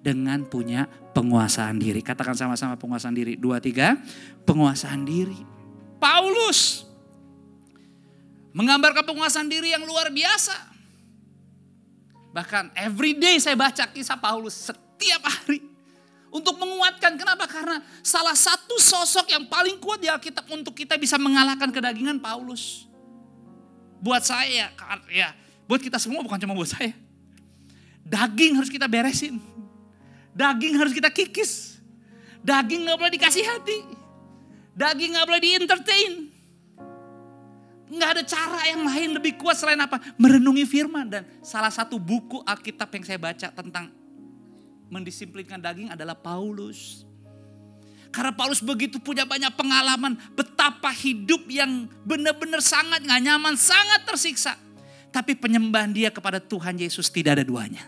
Dengan punya penguasaan diri. Katakan sama-sama penguasaan diri. 2, 3, penguasaan diri. Paulus menggambarkan penguasaan diri yang luar biasa. Bahkan every day saya baca kisah Paulus setiap hari. Untuk menguatkan, kenapa? Karena salah satu sosok yang paling kuat di Alkitab untuk kita bisa mengalahkan kedagingan Paulus. Buat saya, ya buat kita semua, bukan cuma buat saya. Daging harus kita beresin. Daging harus kita kikis. Daging gak boleh dikasih hati. Daging gak boleh di-entertain. Gak ada cara yang lain lebih kuat selain apa? Merenungi firman. Dan salah satu buku Alkitab yang saya baca tentang mendisiplinkan daging adalah Paulus. Karena Paulus begitu punya banyak pengalaman betapa hidup yang benar-benar sangat gak nyaman, sangat tersiksa. Tapi penyembahan dia kepada Tuhan Yesus tidak ada duanya.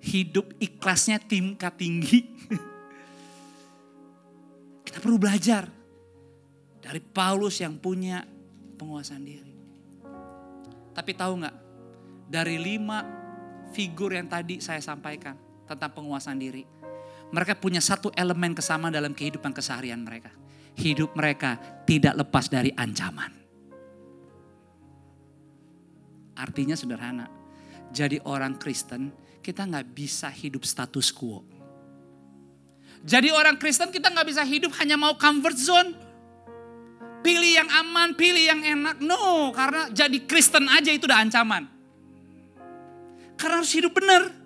Hidup ikhlasnya tingkat tinggi. Kita perlu belajar dari Paulus yang punya penguasaan diri. Tapi tahu gak, dari 5 figur yang tadi saya sampaikan tentang penguasaan diri, mereka punya satu elemen kesamaan dalam kehidupan keseharian mereka. Hidup mereka tidak lepas dari ancaman. Artinya sederhana. Jadi orang Kristen, kita gak bisa hidup status quo. Jadi orang Kristen kita gak bisa hidup hanya mau comfort zone. Pilih yang aman, pilih yang enak. No, karena jadi Kristen aja itu udah ancaman. Karena harus hidup benar.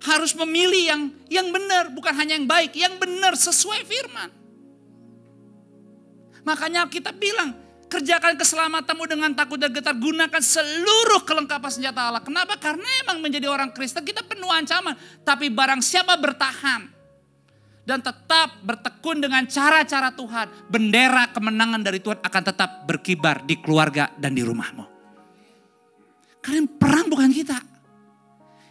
Harus memilih yang benar, bukan hanya yang baik, yang benar sesuai firman. Makanya kita bilang, kerjakan keselamatanmu dengan takut dan getar, gunakan seluruh kelengkapan senjata Allah. Kenapa? Karena emang menjadi orang Kristen kita penuh ancaman. Tapi barang siapa bertahan dan tetap bertekun dengan cara-cara Tuhan, bendera kemenangan dari Tuhan akan tetap berkibar di keluarga dan di rumahmu. Karena perang bukan kita.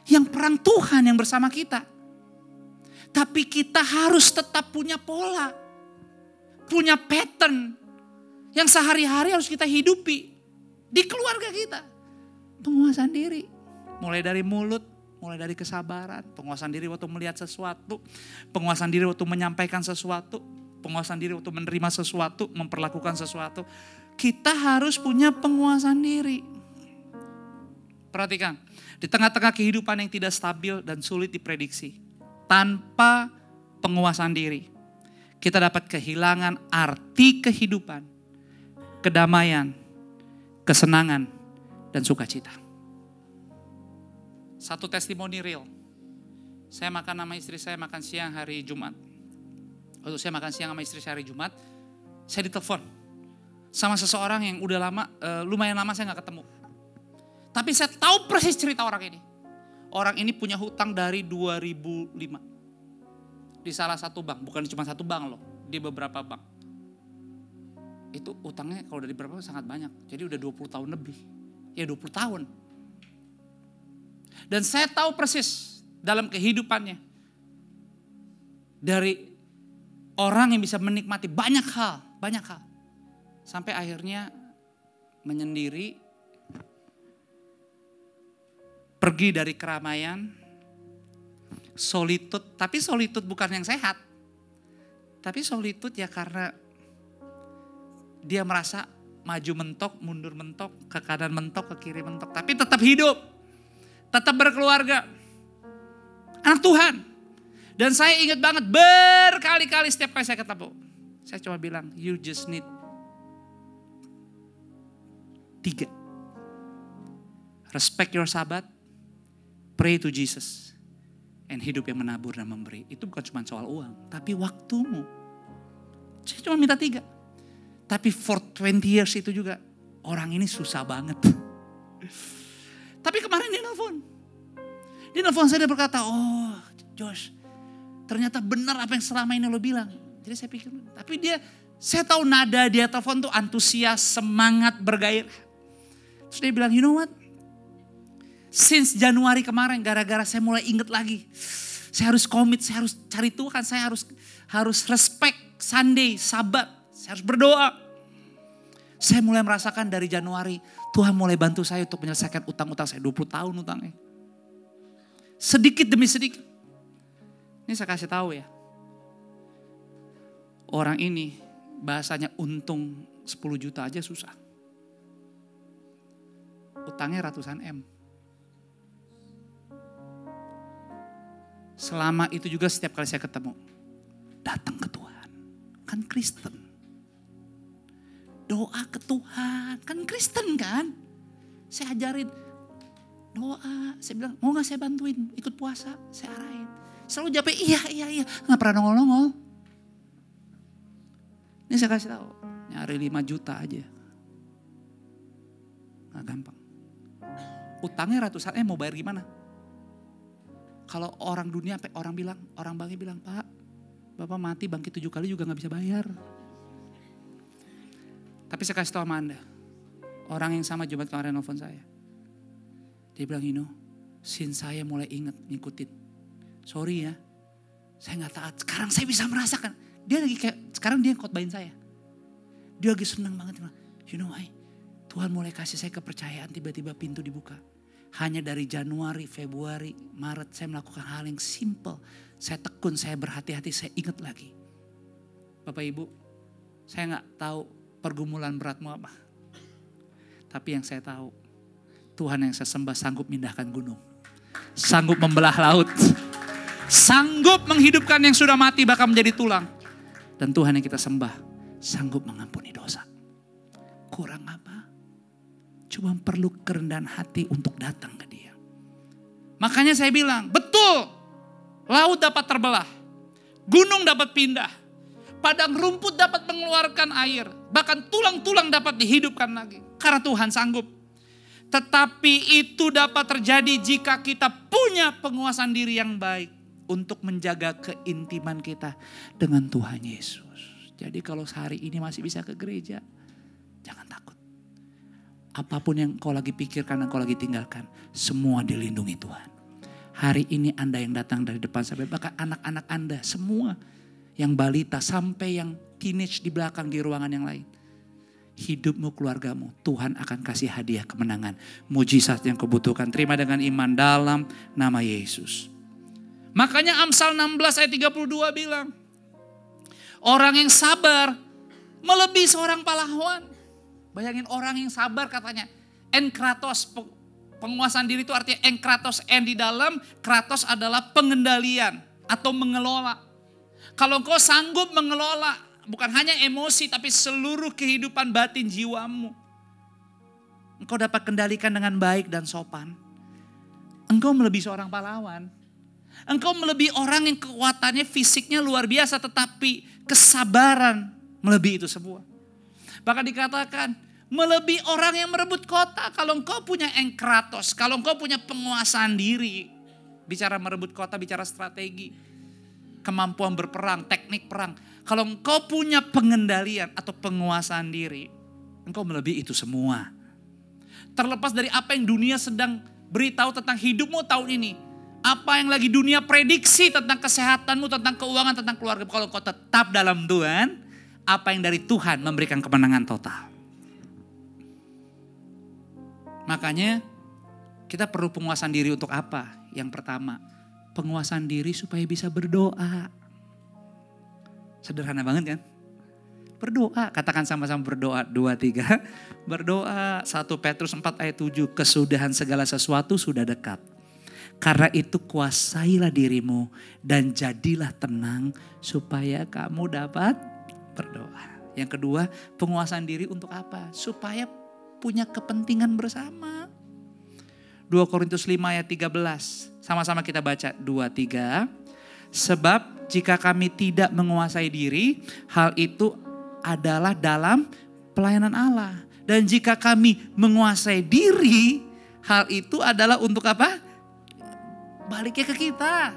Yang perang Tuhan yang bersama kita. Tapi kita harus tetap punya pola. Punya pattern. Yang sehari-hari harus kita hidupi. Di keluarga kita. Penguasaan diri. Mulai dari mulut. Mulai dari kesabaran. Penguasaan diri waktu melihat sesuatu. Penguasaan diri waktu menyampaikan sesuatu. Penguasaan diri waktu menerima sesuatu. Memperlakukan sesuatu. Kita harus punya penguasaan diri. Perhatikan. Di tengah-tengah kehidupan yang tidak stabil dan sulit diprediksi. Tanpa penguasaan diri. Kita dapat kehilangan arti kehidupan. Kedamaian. Kesenangan. Dan sukacita. Satu testimoni real. Saya makan sama istri saya makan siang hari Jumat. Waktu saya makan siang sama istri saya hari Jumat. Saya ditelepon. Sama seseorang yang udah lama, lumayan lama saya gak ketemu. Tapi saya tahu persis cerita orang ini. Orang ini punya hutang dari 2005. Di salah satu bank. Bukan cuma satu bank loh. Di beberapa bank. Itu hutangnya kalau dari berapa sangat banyak. Jadi udah 20 tahun lebih. Ya 20 tahun. Dan saya tahu persis dalam kehidupannya. Dari orang yang bisa menikmati banyak hal. Banyak hal. Sampai akhirnya menyendiri. Pergi dari keramaian, solitude, tapi solitude bukan yang sehat. Tapi solitude ya karena dia merasa maju mentok, mundur mentok, ke kanan mentok, ke kiri mentok. Tapi tetap hidup, tetap berkeluarga. Anak Tuhan. Dan saya ingat banget berkali-kali setiap kali saya ketemu. Saya cuma bilang, you just need 3. Respect your Sabbath. Pray to Jesus. And hidup yang menabur dan memberi. Itu bukan cuma soal uang. Tapi waktumu. Saya cuma minta 3. Tapi for 20 years itu juga. Orang ini susah banget. Tapi kemarin dia nelfon. Dia nelfon saya dan berkata, oh Josh, ternyata benar apa yang selama ini lo bilang. Jadi saya pikir, tapi saya tahu nada dia telepon tuh antusias, semangat, bergairah. Terus dia bilang, you know what? Since Januari kemarin gara-gara saya mulai ingat lagi. Saya harus komit, saya harus cari Tuhan, saya harus respect Sunday, Sabat. Saya harus berdoa. Saya mulai merasakan dari Januari, Tuhan mulai bantu saya untuk menyelesaikan utang-utang saya. 20 tahun utangnya. Sedikit demi sedikit. Ini saya kasih tahu ya. Orang ini bahasanya untung 10 juta aja susah. Utangnya ratusan M. Selama itu juga setiap kali saya ketemu, datang ke Tuhan. Kan Kristen. Doa ke Tuhan, kan Kristen kan. Saya ajarin doa, saya bilang mau gak saya bantuin ikut puasa, saya arahin. Selalu jawab iya, gak pernah nongol-nongol. Ini saya kasih tahu, nyari 5 juta aja. Gak gampang. Utangnya ratusan mau bayar gimana? Kalau orang dunia, orang banknya bilang, Pak, Bapak mati bangkit 7 kali juga gak bisa bayar. Tapi saya kasih tahu sama Anda, orang yang sama Jumat kemarin nelfon saya. Dia bilang, since saya mulai ingat ngikutin. Sorry ya, saya gak taat. Sekarang saya bisa merasakan. Dia lagi sekarang dia khotbahin saya. Dia lagi senang banget. Tuhan mulai kasih saya kepercayaan, tiba-tiba pintu dibuka. Hanya dari Januari, Februari, Maret saya melakukan hal yang simple. Saya tekun, saya berhati-hati, saya ingat lagi. Bapak Ibu, saya gak tahu pergumulan beratmu apa. Tapi yang saya tahu, Tuhan yang saya sembah sanggup mindahkan gunung. Sanggup membelah laut. Sanggup menghidupkan yang sudah mati bahkan menjadi tulang. Dan Tuhan yang kita sembah sanggup mengampuni dosa. Kurang apa? Cuma perlu kerendahan hati untuk datang ke Dia. Makanya saya bilang, betul. Laut dapat terbelah. Gunung dapat pindah. Padang rumput dapat mengeluarkan air. Bahkan tulang-tulang dapat dihidupkan lagi. Karena Tuhan sanggup. Tetapi itu dapat terjadi jika kita punya penguasaan diri yang baik. Untuk menjaga keintiman kita dengan Tuhan Yesus. Jadi kalau sehari ini masih bisa ke gereja, jangan takut. Apapun yang kau lagi pikirkan dan kau lagi tinggalkan, semua dilindungi Tuhan. Hari ini Anda yang datang dari depan sampai bahkan anak-anak Anda semua. Yang balita sampai yang teenage di belakang di ruangan yang lain. Hidupmu, keluargamu, Tuhan akan kasih hadiah kemenangan. Mujizat yang kau butuhkan. Terima dengan iman dalam nama Yesus. Makanya Amsal 16 ayat 32 bilang. Orang yang sabar melebihi seorang pahlawan. Bayangin orang yang sabar katanya. Enkratos, penguasaan diri itu artinya enkratos. En di dalam, kratos adalah pengendalian atau mengelola. Kalau engkau sanggup mengelola, bukan hanya emosi tapi seluruh kehidupan batin jiwamu. Engkau dapat kendalikan dengan baik dan sopan. Engkau melebihi seorang pahlawan. Engkau melebihi orang yang kekuatannya fisiknya luar biasa tetapi kesabaran melebihi itu semua. Bahkan dikatakan melebihi orang yang merebut kota. Kalau engkau punya enkratos, kalau engkau punya penguasaan diri. Bicara merebut kota, bicara strategi. Kemampuan berperang, teknik perang. Kalau engkau punya pengendalian atau penguasaan diri. Engkau melebihi itu semua. Terlepas dari apa yang dunia sedang beritahu tentang hidupmu tahun ini. Apa yang lagi dunia prediksi tentang kesehatanmu, tentang keuangan, tentang keluarga. Kalau kau tetap dalam Tuhan, apa yang dari Tuhan memberikan kemenangan total. Makanya kita perlu penguasaan diri untuk apa? Yang pertama, penguasaan diri supaya bisa berdoa. Sederhana banget kan? Berdoa, katakan sama-sama berdoa. 2, 3, berdoa. 1 Petrus 4 ayat 7, kesudahan segala sesuatu sudah dekat. Karena itu kuasailah dirimu dan jadilah tenang supaya kamu dapat berdoa. Yang kedua, penguasaan diri untuk apa? Supaya punya kepentingan bersama. 2 Korintus 5 ayat 13. Sama-sama kita baca 2, 3. Sebab jika kami tidak menguasai diri, hal itu adalah dalam pelayanan Allah. Dan jika kami menguasai diri, hal itu adalah untuk apa? Baliknya ke kita.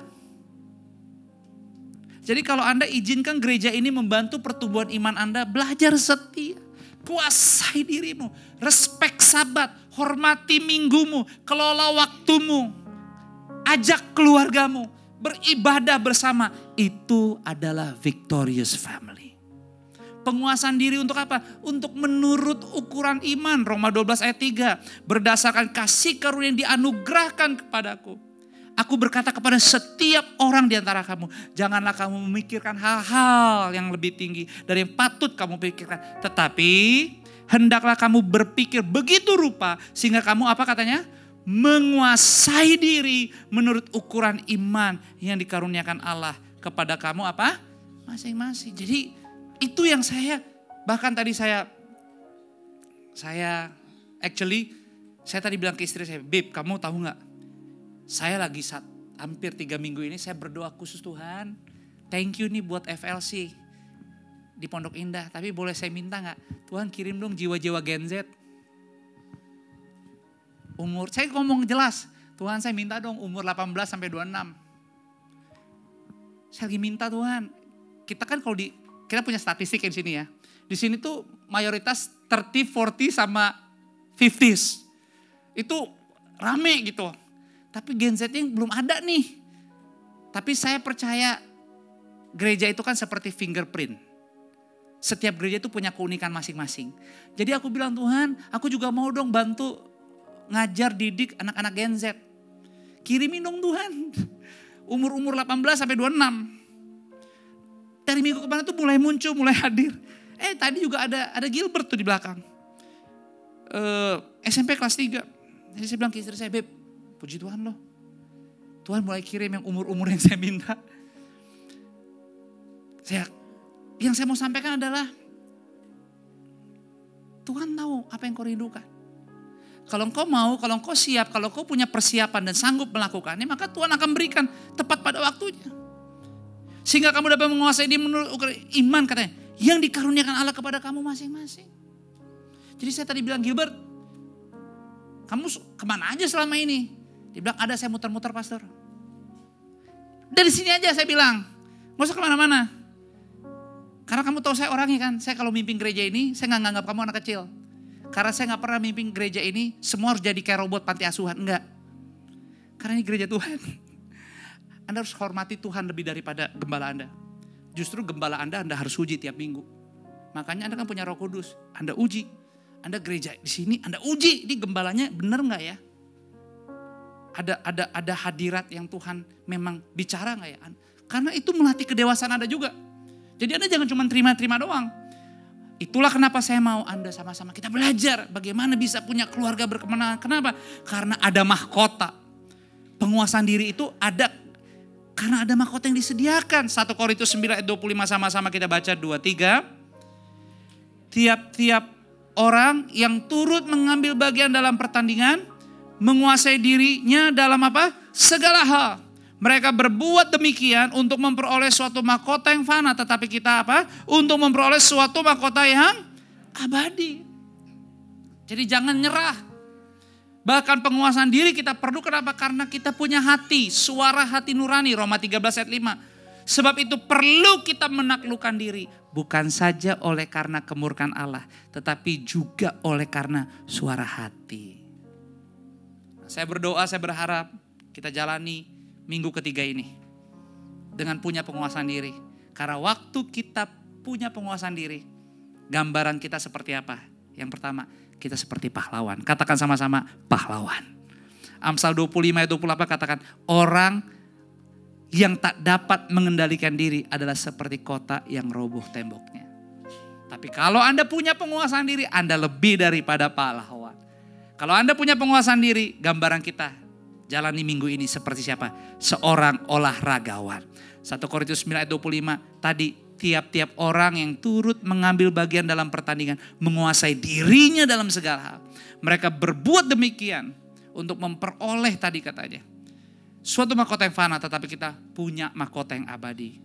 Jadi kalau Anda izinkan gereja ini membantu pertumbuhan iman Anda, belajar setia. Kuasai dirimu, respek sabat, hormati minggumu, kelola waktumu, ajak keluargamu, beribadah bersama. Itu adalah victorious family. Penguasaan diri untuk apa? Untuk menurut ukuran iman. Roma 12 ayat 3. Berdasarkan kasih karunia yang dianugerahkan kepadaku. Aku berkata kepada setiap orang di antara kamu, janganlah kamu memikirkan hal-hal yang lebih tinggi dari yang patut kamu pikirkan. Tetapi hendaklah kamu berpikir begitu rupa sehingga kamu apa katanya? Menguasai diri menurut ukuran iman yang dikaruniakan Allah kepada kamu apa? Masing-masing. Jadi itu yang saya, bahkan tadi saya tadi bilang ke istri saya, Beb, kamu tahu gak? Saya lagi hampir 3 minggu ini saya berdoa khusus, Tuhan, thank you nih buat FLC di Pondok Indah. Tapi boleh saya minta gak? Tuhan kirim dong jiwa-jiwa Gen Z. Saya ngomong jelas, Tuhan saya minta dong umur 18 sampai 26. Saya lagi minta Tuhan. Kita kan kalau kita punya statistik di sini ya. Di sini tuh mayoritas 30, 40 sama 50s. Itu rame gitu. Tapi Gen Z yang belum ada nih. Tapi saya percaya gereja itu kan seperti fingerprint. Setiap gereja itu punya keunikan masing-masing. Jadi aku bilang, Tuhan, aku juga mau dong bantu ngajar didik anak-anak Gen Z. Kirimin dong Tuhan. Umur-umur 18 sampai 26. Dari minggu kemarin tuh mulai muncul, mulai hadir. Tadi juga ada Gilbert tuh di belakang. SMP kelas 3. Jadi saya bilang ke istri saya, Beb, puji Tuhan loh. Tuhan mulai kirim yang umur-umur yang saya minta. Yang saya mau sampaikan adalah, Tuhan tahu apa yang kau rindukan. Kalau engkau mau, kalau engkau siap, kalau engkau punya persiapan dan sanggup melakukannya, maka Tuhan akan berikan tepat pada waktunya. Sehingga kamu dapat menguasai di menurut iman katanya, yang dikaruniakan Allah kepada kamu masing-masing. Jadi saya tadi bilang, Gilbert, kamu kemana aja selama ini? Dia bilang, ada, saya muter-muter pastor. Dari sini aja saya bilang, gak usah kemana-mana. Karena kamu tahu saya orangnya kan, saya kalau mimpin gereja ini, saya gak nganggap kamu anak kecil. Karena saya gak pernah mimpin gereja ini, semua harus jadi kayak robot panti asuhan, enggak. Karena ini gereja Tuhan. Anda harus hormati Tuhan lebih daripada gembala Anda. Justru gembala Anda harus uji tiap minggu. Makanya Anda kan punya Roh Kudus, Anda uji. Anda gereja di sini, Anda uji, ini gembalanya benar nggak ya? Ada hadirat yang Tuhan memang bicara nggak ya? Karena itu melatih kedewasaan Anda juga. Jadi Anda jangan cuma terima-terima doang. Itulah kenapa saya mau Anda sama-sama kita belajar bagaimana bisa punya keluarga berkemenangan. Kenapa? Karena ada mahkota. Penguasaan diri itu ada karena ada mahkota yang disediakan. 1 Korintus 9 ayat 25 sama-sama kita baca 2-3. Tiap-tiap orang yang turut mengambil bagian dalam pertandingan menguasai dirinya dalam apa? Segala hal. Mereka berbuat demikian untuk memperoleh suatu mahkota yang fana, tetapi kita apa? Untuk memperoleh suatu mahkota yang abadi. Jadi jangan nyerah. Bahkan penguasaan diri kita perlu, kenapa? Karena kita punya hati, suara hati nurani, Roma 13 ayat 5. Sebab itu perlu kita menaklukkan diri. Bukan saja oleh karena kemurkaan Allah, tetapi juga oleh karena suara hati. Saya berdoa, saya berharap kita jalani minggu ketiga ini dengan punya penguasaan diri. Karena waktu kita punya penguasaan diri, gambaran kita seperti apa? Yang pertama, kita seperti pahlawan. Katakan sama-sama, pahlawan. Amsal 25 ayat 28 katakan, orang yang tak dapat mengendalikan diri adalah seperti kota yang roboh temboknya. Tapi kalau Anda punya penguasaan diri, Anda lebih daripada pahlawan. Kalau Anda punya penguasaan diri, gambaran kita jalani minggu ini seperti siapa? Seorang olahragawan. 1 Korintus 9 ayat 25 tadi, tiap-tiap orang yang turut mengambil bagian dalam pertandingan menguasai dirinya dalam segala hal. Mereka berbuat demikian untuk memperoleh tadi katanya suatu mahkota yang fana, tetapi kita punya mahkota yang abadi.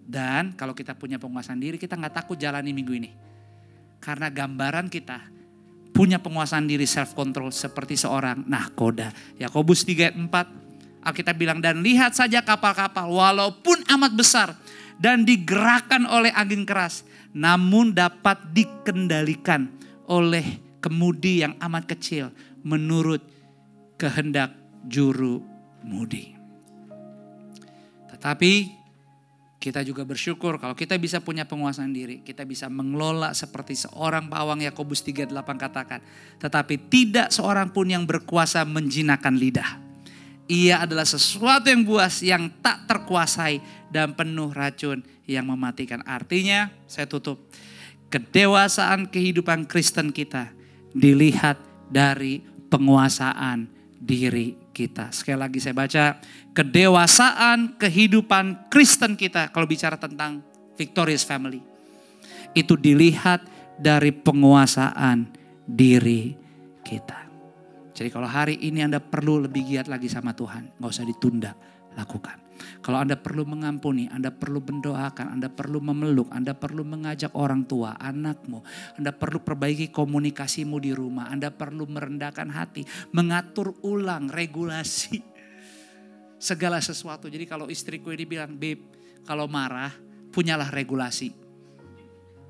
Dan kalau kita punya penguasaan diri, kita gak takut jalani minggu ini. Karena gambaran kita, punya penguasaan diri, self control seperti seorang nahkoda. Yakobus 3 ayat 4, Alkitab bilang, dan lihat saja kapal-kapal walaupun amat besar dan digerakkan oleh angin keras, namun dapat dikendalikan oleh kemudi yang amat kecil menurut kehendak juru mudi. Tetapi kita juga bersyukur kalau kita bisa punya penguasaan diri. Kita bisa mengelola seperti seorang pawang, Yakobus 3:8 katakan. Tetapi tidak seorang pun yang berkuasa menjinakkan lidah. Ia adalah sesuatu yang buas, yang tak terkuasai dan penuh racun yang mematikan. Artinya, saya tutup. Kedewasaan kehidupan Kristen kita dilihat dari penguasaan diri kita. Sekali lagi saya baca, kedewasaan kehidupan Kristen kita, kalau bicara tentang Victorious Family, itu dilihat dari penguasaan diri kita. Jadi kalau hari ini Anda perlu lebih giat lagi sama Tuhan, gak usah ditunda, lakukan. Kalau Anda perlu mengampuni, Anda perlu mendoakan, Anda perlu memeluk, Anda perlu mengajak orang tua, anakmu. Anda perlu perbaiki komunikasimu di rumah, Anda perlu merendahkan hati, mengatur ulang regulasi segala sesuatu. Jadi kalau istriku ini bilang, babe, kalau marah punyalah regulasi.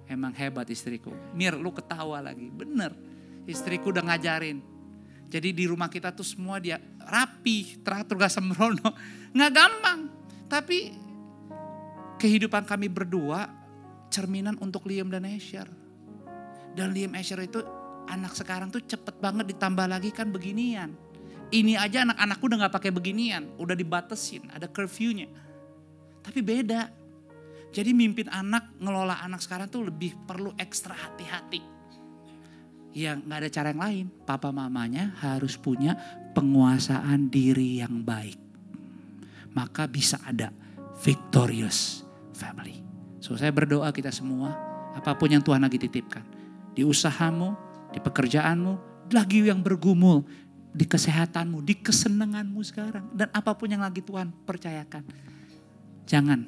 Emang hebat istriku. Mir, lu ketawa lagi. Bener, istriku udah ngajarin. Jadi di rumah kita tuh semua dia rapi, teratur, gak sembrono. Gak gampang. Tapi kehidupan kami berdua cerminan untuk Liam dan Asher. Dan Liam Asher itu anak sekarang tuh cepet banget, ditambah lagi kan beginian. Ini aja anak-anakku udah gak pakai beginian. Udah dibatesin, ada curfew-nya. Tapi beda. Jadi mimpin anak, ngelola anak sekarang tuh lebih perlu ekstra hati-hati. Ya gak ada cara yang lain. Papa mamanya harus punya penguasaan diri yang baik. Maka bisa ada victorious family. So saya berdoa kita semua, apapun yang Tuhan lagi titipkan. Di usahamu, di pekerjaanmu, lagi yang bergumul. Di kesehatanmu, di kesenanganmu sekarang. Dan apapun yang lagi Tuhan percayakan. Jangan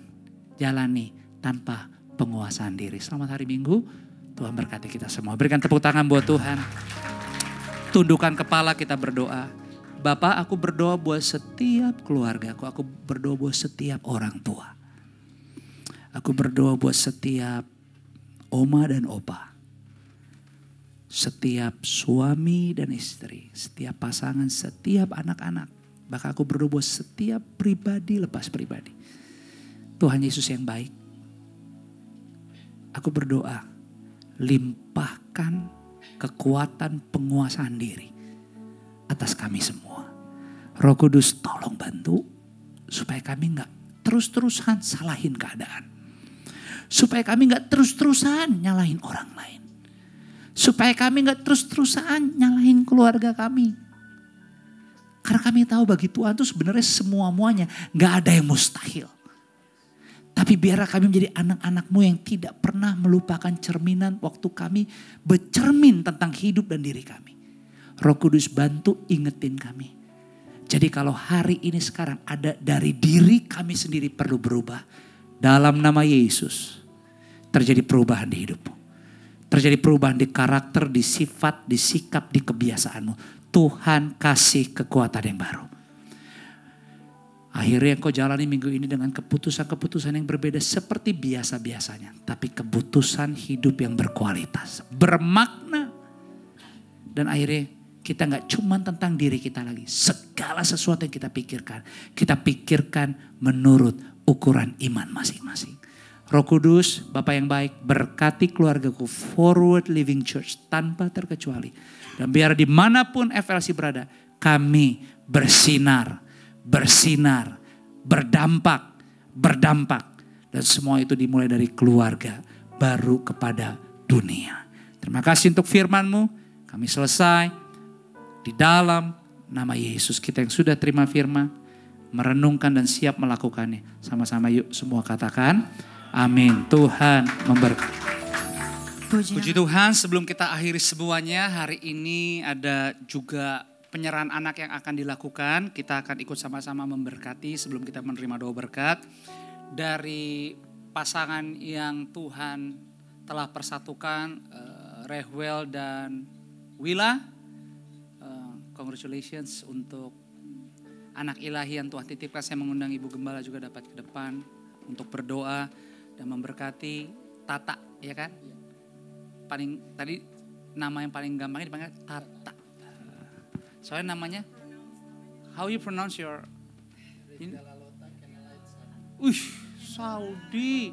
jalani tanpa penguasaan diri. Selamat hari Minggu. Tuhan berkati kita semua. Berikan tepuk tangan buat Tuhan. Tundukkan kepala, kita berdoa. Bapak, aku berdoa buat setiap keluarga. Aku berdoa buat setiap orang tua. Aku berdoa buat setiap oma dan opa. Setiap suami dan istri. Setiap pasangan, setiap anak-anak. Bahkan aku berdoa buat setiap pribadi lepas pribadi. Tuhan Yesus yang baik. Aku berdoa. Limpahkan kekuatan penguasaan diri atas kami semua. Roh Kudus tolong bantu supaya kami gak terus-terusan salahin keadaan. Supaya kami gak terus-terusan nyalahin orang lain. Supaya kami gak terus-terusan nyalahin keluarga kami. Karena kami tahu bagi Tuhan itu sebenarnya semua-muanya gak ada yang mustahil. Tapi biarlah kami menjadi anak-anak-Mu yang tidak pernah melupakan cerminan waktu kami bercermin tentang hidup dan diri kami. Roh Kudus bantu ingetin kami. Jadi kalau hari ini sekarang ada dari diri kami sendiri perlu berubah. Dalam nama Yesus terjadi perubahan di hidupmu. Terjadi perubahan di karakter, di sifat, di sikap, di kebiasaanmu. Tuhan kasih kekuatan yang baru. Akhirnya engkau jalani minggu ini dengan keputusan-keputusan yang berbeda seperti biasa-biasanya. Tapi keputusan hidup yang berkualitas, bermakna. Dan akhirnya kita gak cuma tentang diri kita lagi. Segala sesuatu yang kita pikirkan menurut ukuran iman masing-masing. Roh Kudus, Bapa yang baik, berkati keluargaku Forward Living Church tanpa terkecuali. Dan biar dimanapun FLC berada, kami bersinar, berdampak. Dan semua itu dimulai dari keluarga baru kepada dunia. Terima kasih untuk firman-Mu. Kami selesai di dalam nama Yesus. Kita yang sudah terima firman, merenungkan dan siap melakukannya. Sama-sama yuk semua katakan amin. Tuhan memberkati. Puji Tuhan, sebelum kita akhiri semuanya, hari ini ada juga penyerahan anak yang akan dilakukan. Kita akan ikut sama-sama memberkati sebelum kita menerima doa berkat. Dari pasangan yang Tuhan telah persatukan, Rehwel dan Willa, congratulations untuk anak ilahi yang Tuhan titipkan. Saya mengundang Ibu Gembala juga dapat ke depan untuk berdoa dan memberkati. Tata, ya kan? Tadi nama yang paling gampang dipanggil Tata. Soalnya namanya, how you pronounce your? Saudi.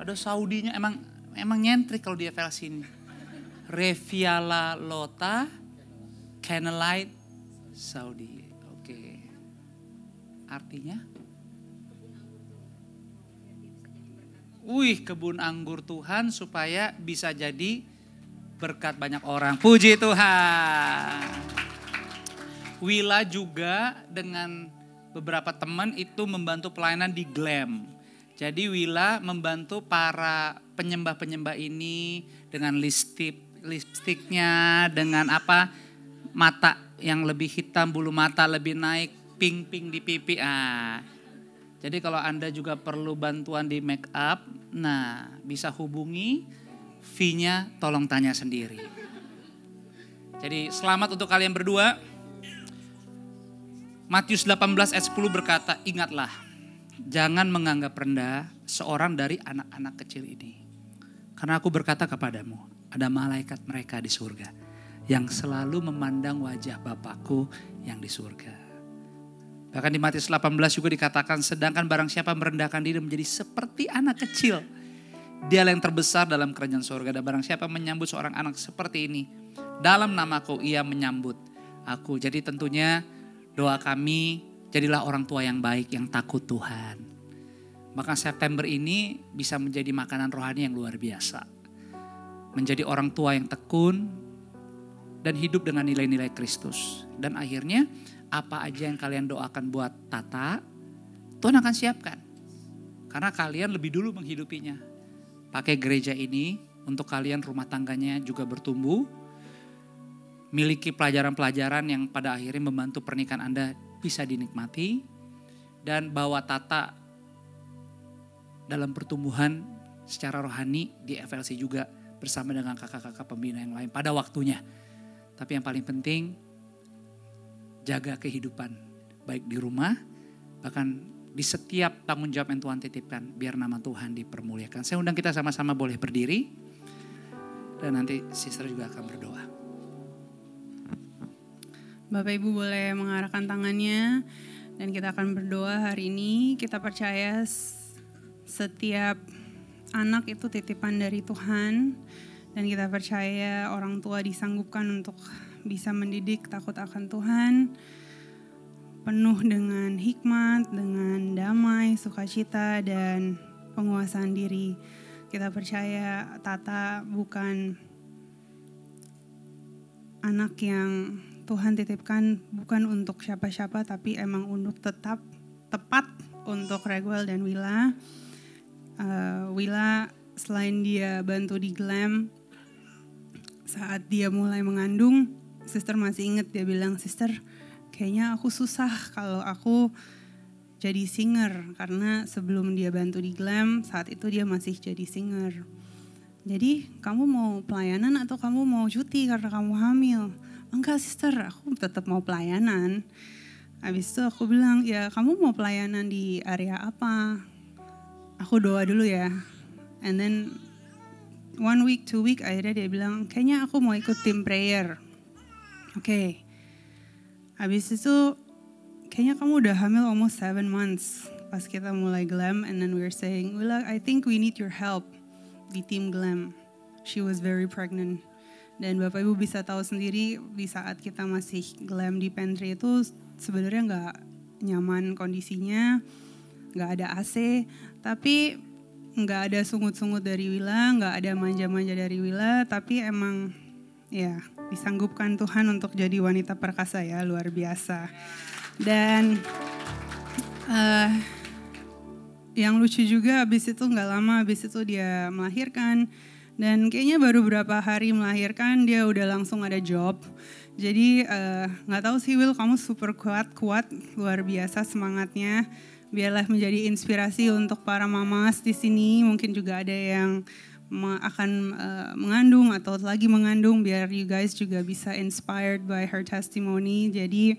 Ada Saudinya, emang nyentrik kalau di FLC ini. Reviala Lota Candlelight Saudi. Oke. Artinya? Kebun anggur Tuhan supaya bisa jadi berkat banyak orang. Puji Tuhan. Willa juga dengan beberapa teman itu membantu pelayanan di Glam. Jadi Willa membantu para penyembah-penyembah ini dengan lipstiknya, dengan mata yang lebih hitam, bulu mata lebih naik, pink di pipi. Jadi kalau Anda juga perlu bantuan di make up, bisa hubungi, fee-nya tolong tanya sendiri. Jadi selamat untuk kalian berdua. Matius 18 ayat 10 berkata, ingatlah, jangan menganggap rendah seorang dari anak-anak kecil ini. Karena aku berkata kepadamu, ada malaikat mereka di surga yang selalu memandang wajah Bapakku yang di surga. Bahkan di Matius 18 juga dikatakan, sedangkan barang siapa merendahkan diri menjadi seperti anak kecil, dialah yang terbesar dalam kerajaan surga. Dan barang siapa menyambut seorang anak seperti ini, dalam namaku ia menyambut aku. Jadi tentunya doa kami, jadilah orang tua yang baik, yang takut Tuhan. Maka September ini bisa menjadi makanan rohani yang luar biasa. Menjadi orang tua yang tekun dan hidup dengan nilai-nilai Kristus. Dan akhirnya apa aja yang kalian doakan buat Tata, Tuhan akan siapkan. Karena kalian lebih dulu menghidupinya. Pakai gereja ini untuk kalian rumah tangganya juga bertumbuh. Miliki pelajaran-pelajaran yang pada akhirnya membantu pernikahan Anda bisa dinikmati. Dan bawa Tata dalam pertumbuhan secara rohani di FLC juga bersama dengan kakak-kakak pembina yang lain pada waktunya. Tapi yang paling penting, jaga kehidupan baik di rumah, bahkan di setiap tanggung jawab yang Tuhan titipkan, biar nama Tuhan dipermuliakan. Saya undang kita sama-sama boleh berdiri, dan nanti sister juga akan berdoa. Bapak Ibu boleh mengarahkan tangannya dan kita akan berdoa hari ini. Kita percaya setiap anak itu titipan dari Tuhan dan kita percaya orang tua disanggupkan untuk bisa mendidik takut akan Tuhan, penuh dengan hikmat, dengan damai, sukacita dan penguasaan diri. Kita percaya Tata bukan anak yang Tuhan titipkan bukan untuk siapa-siapa, tapi emang untuk tepat untuk Raguel dan Willa. Willa selain dia bantu di Glam, saat dia mulai mengandung, sister masih ingat dia bilang, sister kayaknya aku susah kalau aku jadi singer. Karena sebelum dia bantu di Glam, saat itu dia masih jadi singer. Jadi kamu mau pelayanan atau kamu mau cuti karena kamu hamil? Enggak sister, aku tetap mau pelayanan. Habis itu aku bilang, ya kamu mau pelayanan di area apa? Aku doa dulu ya. And then 1 week, 2 week, akhirnya dia bilang, kayaknya aku mau ikut tim prayer. Oke. Habis itu, kayaknya kamu udah hamil almost 7 months. Pas kita mulai Glam, and then we're saying, Willa, I think we need your help di tim Glam. She was very pregnant. Dan Bapak Ibu bisa tahu sendiri di saat kita masih Glam di pantry itu sebenarnya gak nyaman kondisinya, gak ada AC, tapi gak ada sungut-sungut dari Willa, gak ada manja-manja dari Willa, tapi emang ya disanggupkan Tuhan untuk jadi wanita perkasa ya, luar biasa. Dan yang lucu juga abis itu gak lama, abis itu dia melahirkan. Dan kayaknya baru beberapa hari melahirkan dia udah langsung ada job. Jadi gak tahu sih Will, kamu super kuat, luar biasa semangatnya. Biarlah menjadi inspirasi untuk para mamas di sini. Mungkin juga ada yang mengandung atau lagi mengandung, biar you guys juga bisa inspired by her testimony. Jadi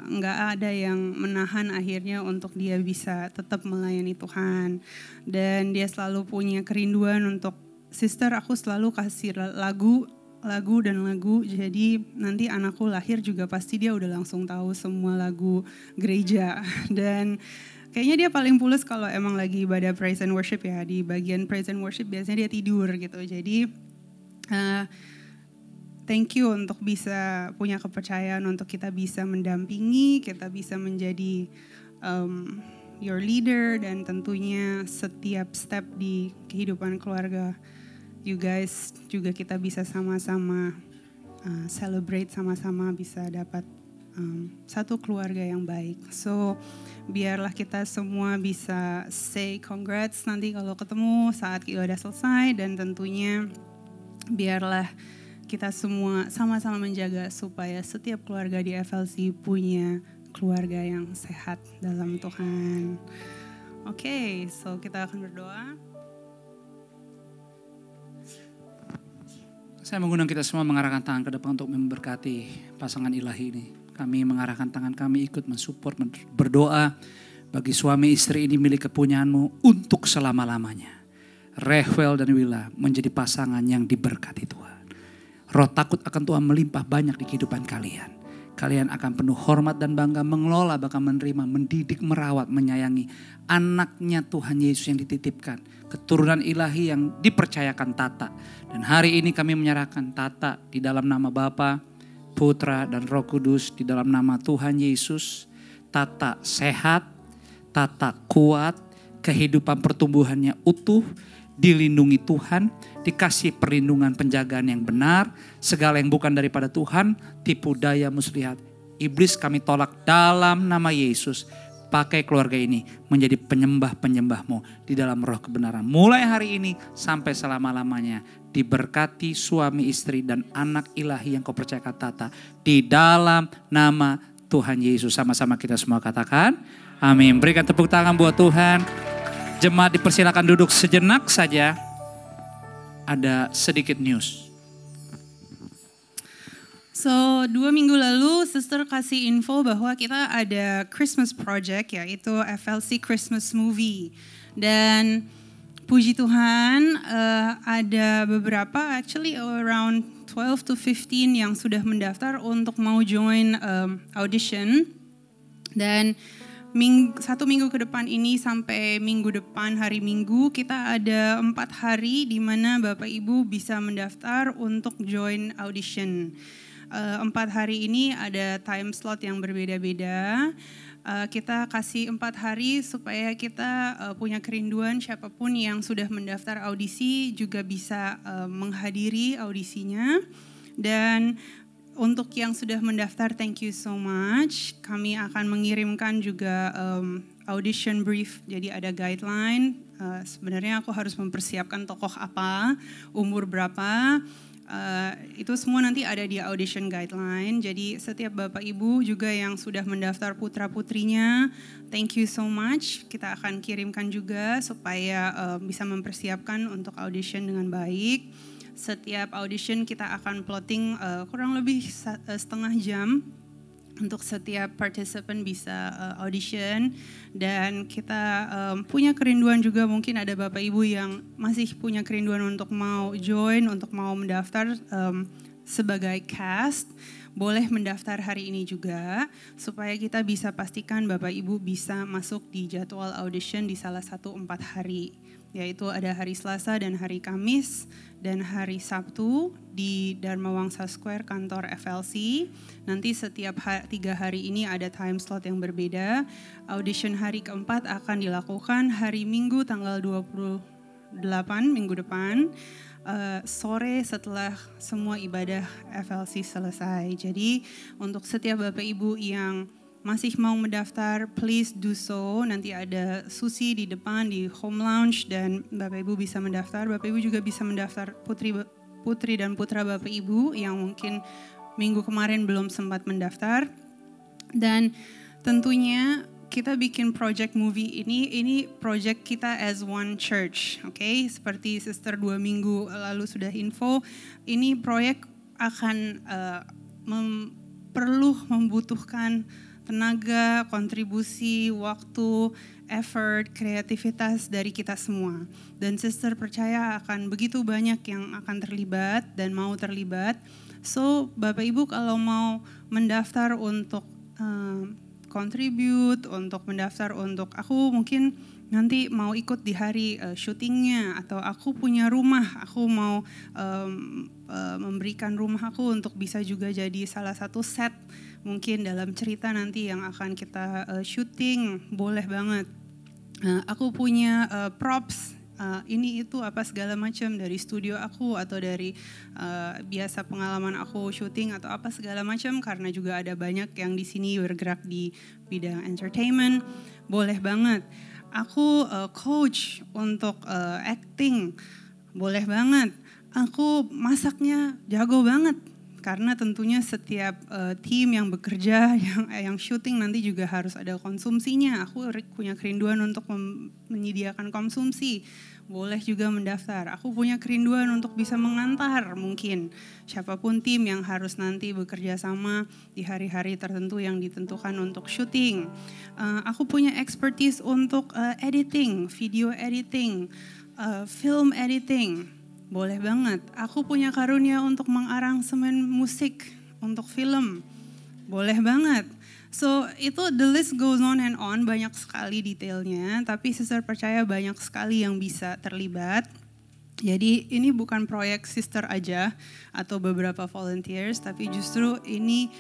nggak ada yang menahan akhirnya untuk dia bisa tetap melayani Tuhan. Dan dia selalu punya kerinduan untuk, sister aku selalu kasih lagu, jadi nanti anakku lahir juga pasti dia udah langsung tahu semua lagu gereja. Dan kayaknya dia paling pules kalau emang lagi ibadah praise and worship ya, di bagian praise and worship biasanya dia tidur gitu. Jadi thank you untuk bisa punya kepercayaan untuk kita bisa mendampingi, kita bisa menjadi your leader, dan tentunya setiap step di kehidupan keluarga you guys juga kita bisa sama-sama celebrate, sama-sama bisa dapat satu keluarga yang baik. So biarlah kita semua bisa say congrats nanti kalau ketemu saat ibadah selesai, dan tentunya biarlah kita semua sama-sama menjaga supaya setiap keluarga di FLC punya keluarga yang sehat dalam Tuhan. Oke, so kita akan berdoa. Saya mengundang kita semua mengarahkan tangan ke depan untuk memberkati pasangan ilahi ini. Kami mengarahkan tangan kami ikut mensupport, berdoa bagi suami istri ini milik kepunyaanmu untuk selama-lamanya. Rehwel dan Willa menjadi pasangan yang diberkati Tuhan. Roh takut akan Tuhan melimpah banyak di kehidupan kalian. Kalian akan penuh hormat dan bangga mengelola, bahkan menerima, mendidik, merawat, menyayangi anaknya Tuhan Yesus yang dititipkan. Keturunan ilahi yang dipercayakan Tata. Dan hari ini kami menyerahkan Tata di dalam nama Bapa, Putra dan Roh Kudus, di dalam nama Tuhan Yesus. Tata sehat, Tata kuat, kehidupan pertumbuhannya utuh, dilindungi Tuhan, dikasih perlindungan penjagaan yang benar. Segala yang bukan daripada Tuhan, tipu daya muslihat iblis kami tolak dalam nama Yesus. Pakai keluarga ini menjadi penyembah-penyembah-Mu di dalam roh kebenaran. Mulai hari ini sampai selama-lamanya. Diberkati suami istri dan anak ilahi yang Kau percayakan Tata. Di dalam nama Tuhan Yesus. Sama-sama kita semua katakan amin. Berikan tepuk tangan buat Tuhan. Jemaat dipersilakan duduk sejenak saja. Ada sedikit news. So 2 minggu lalu sister kasih info bahwa kita ada Christmas project, yaitu FLC Christmas Movie. Dan puji Tuhan ada beberapa, actually around 12 to 15 yang sudah mendaftar untuk mau join audition. Dan 1 minggu ke depan ini sampai minggu depan hari Minggu kita ada 4 hari di mana Bapak Ibu bisa mendaftar untuk join audition. 4 hari ini ada time slot yang berbeda-beda. Kita kasih 4 hari supaya kita punya kerinduan siapapun yang sudah mendaftar audisi juga bisa menghadiri audisinya. Dan untuk yang sudah mendaftar, thank you so much. Kami akan mengirimkan juga audition brief, jadi ada guideline. Sebenarnya aku harus mempersiapkan tokoh apa, umur berapa. Itu semua nanti ada di audition guideline. Jadi setiap Bapak Ibu juga yang sudah mendaftar putra-putrinya, thank you so much. Kita akan kirimkan juga supaya bisa mempersiapkan untuk audition dengan baik. Setiap audition kita akan plotting kurang lebih setengah jam untuk setiap participant bisa audition. Dan kita punya kerinduan juga, mungkin ada Bapak Ibu yang masih punya kerinduan untuk mau join, untuk mau mendaftar sebagai cast. Boleh mendaftar hari ini juga supaya kita bisa pastikan Bapak Ibu bisa masuk di jadwal audition di salah satu 4 hari. Yaitu ada hari Selasa dan hari Kamis dan hari Sabtu di Dharma Wangsa Square kantor FLC. Nanti setiap 3 hari ini ada time slot yang berbeda. Audition hari keempat akan dilakukan hari Minggu tanggal 28 minggu depan. Sore setelah semua ibadah FLC selesai. Jadi untuk setiap Bapak Ibu yang masih mau mendaftar, please do so. Nanti ada Susi di depan di home lounge dan Bapak Ibu bisa mendaftar. Bapak Ibu juga bisa mendaftar putri dan putra Bapak Ibu yang mungkin minggu kemarin belum sempat mendaftar. Dan tentunya kita bikin project movie ini project kita as one church, oke? Seperti Sister 2 minggu lalu sudah info, ini proyek akan perlu membutuhkan tenaga, kontribusi, waktu, effort, kreativitas dari kita semua. Dan Sister percaya akan begitu banyak yang akan terlibat dan mau terlibat. So Bapak Ibu kalau mau mendaftar untuk contribute, untuk mendaftar untuk aku mungkin nanti mau ikut di hari syutingnya, atau aku punya rumah, aku mau memberikan rumah aku untuk bisa juga jadi salah satu set mungkin dalam cerita nanti yang akan kita syuting, boleh banget. Aku punya props, ini itu apa segala macam dari studio aku atau dari biasa pengalaman aku syuting atau apa segala macam, karena juga ada banyak yang di sini bergerak di bidang entertainment, boleh banget. Aku coach untuk acting, boleh banget. Aku masaknya jago banget. Karena tentunya setiap tim yang bekerja, yang syuting nanti juga harus ada konsumsinya. Aku punya kerinduan untuk menyediakan konsumsi. Boleh juga mendaftar. Aku punya kerinduan untuk bisa mengantar mungkin siapapun tim yang harus nanti bekerja sama di hari-hari tertentu yang ditentukan untuk syuting. Aku punya expertise untuk editing, video editing, film editing. Boleh banget. Aku punya karunia untuk mengaransemen musik untuk film. Boleh banget. So itu the list goes on and on, banyak sekali detailnya. Tapi Sister percaya banyak sekali yang bisa terlibat. Jadi ini bukan proyek Sister aja atau beberapa volunteers, tapi justru ini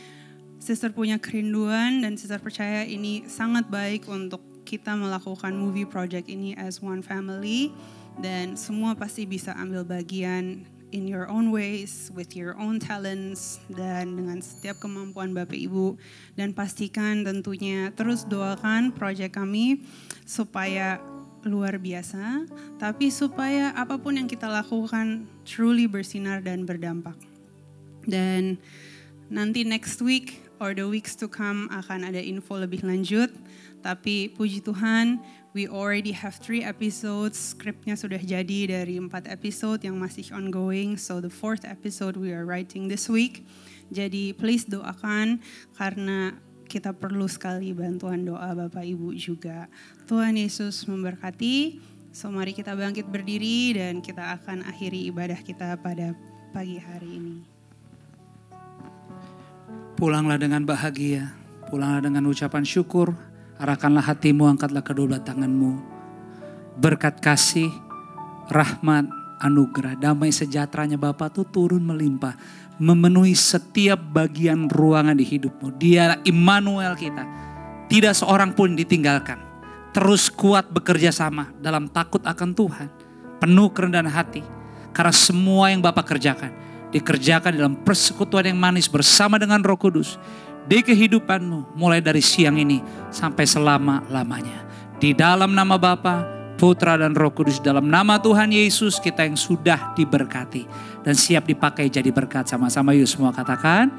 Sister punya kerinduan dan Sister percaya ini sangat baik untuk kita melakukan movie project ini as one family. Dan semua pasti bisa ambil bagian in your own ways, with your own talents, dan dengan setiap kemampuan Bapak Ibu. Dan pastikan tentunya terus doakan proyek kami supaya luar biasa, tapi supaya apapun yang kita lakukan truly bersinar dan berdampak. Dan nanti next week or the weeks to come akan ada info lebih lanjut, tapi puji Tuhan, we already have 3 episodes, skripnya sudah jadi dari 4 episode yang masih ongoing, so the 4th episode we are writing this week. Jadi please doakan karena kita perlu sekali bantuan doa Bapak Ibu juga. Tuhan Yesus memberkati, so mari kita bangkit berdiri dan kita akan akhiri ibadah kita pada pagi hari ini. Pulanglah dengan bahagia, pulanglah dengan ucapan syukur, arahkanlah hatimu, angkatlah kedua belah tanganmu. Berkat kasih, rahmat, anugerah, damai sejahteranya Bapa tuh turun melimpah, memenuhi setiap bagian ruangan di hidupmu. Dialah Immanuel kita, tidak seorang pun ditinggalkan. Terus kuat bekerja sama dalam takut akan Tuhan, penuh kerendahan hati. Karena semua yang Bapa kerjakan, dikerjakan dalam persekutuan yang manis bersama dengan Roh Kudus. Di kehidupanmu mulai dari siang ini sampai selama-lamanya. Di dalam nama Bapa, Putra dan Roh Kudus, dalam nama Tuhan Yesus kita yang sudah diberkati dan siap dipakai jadi berkat. Sama-sama yuk semua katakan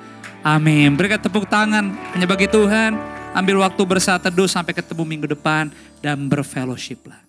amin. Berikan tepuk tangan hanya bagi Tuhan. Ambil waktu bersaat teduh sampai ketemu minggu depan dan berfellowship lah.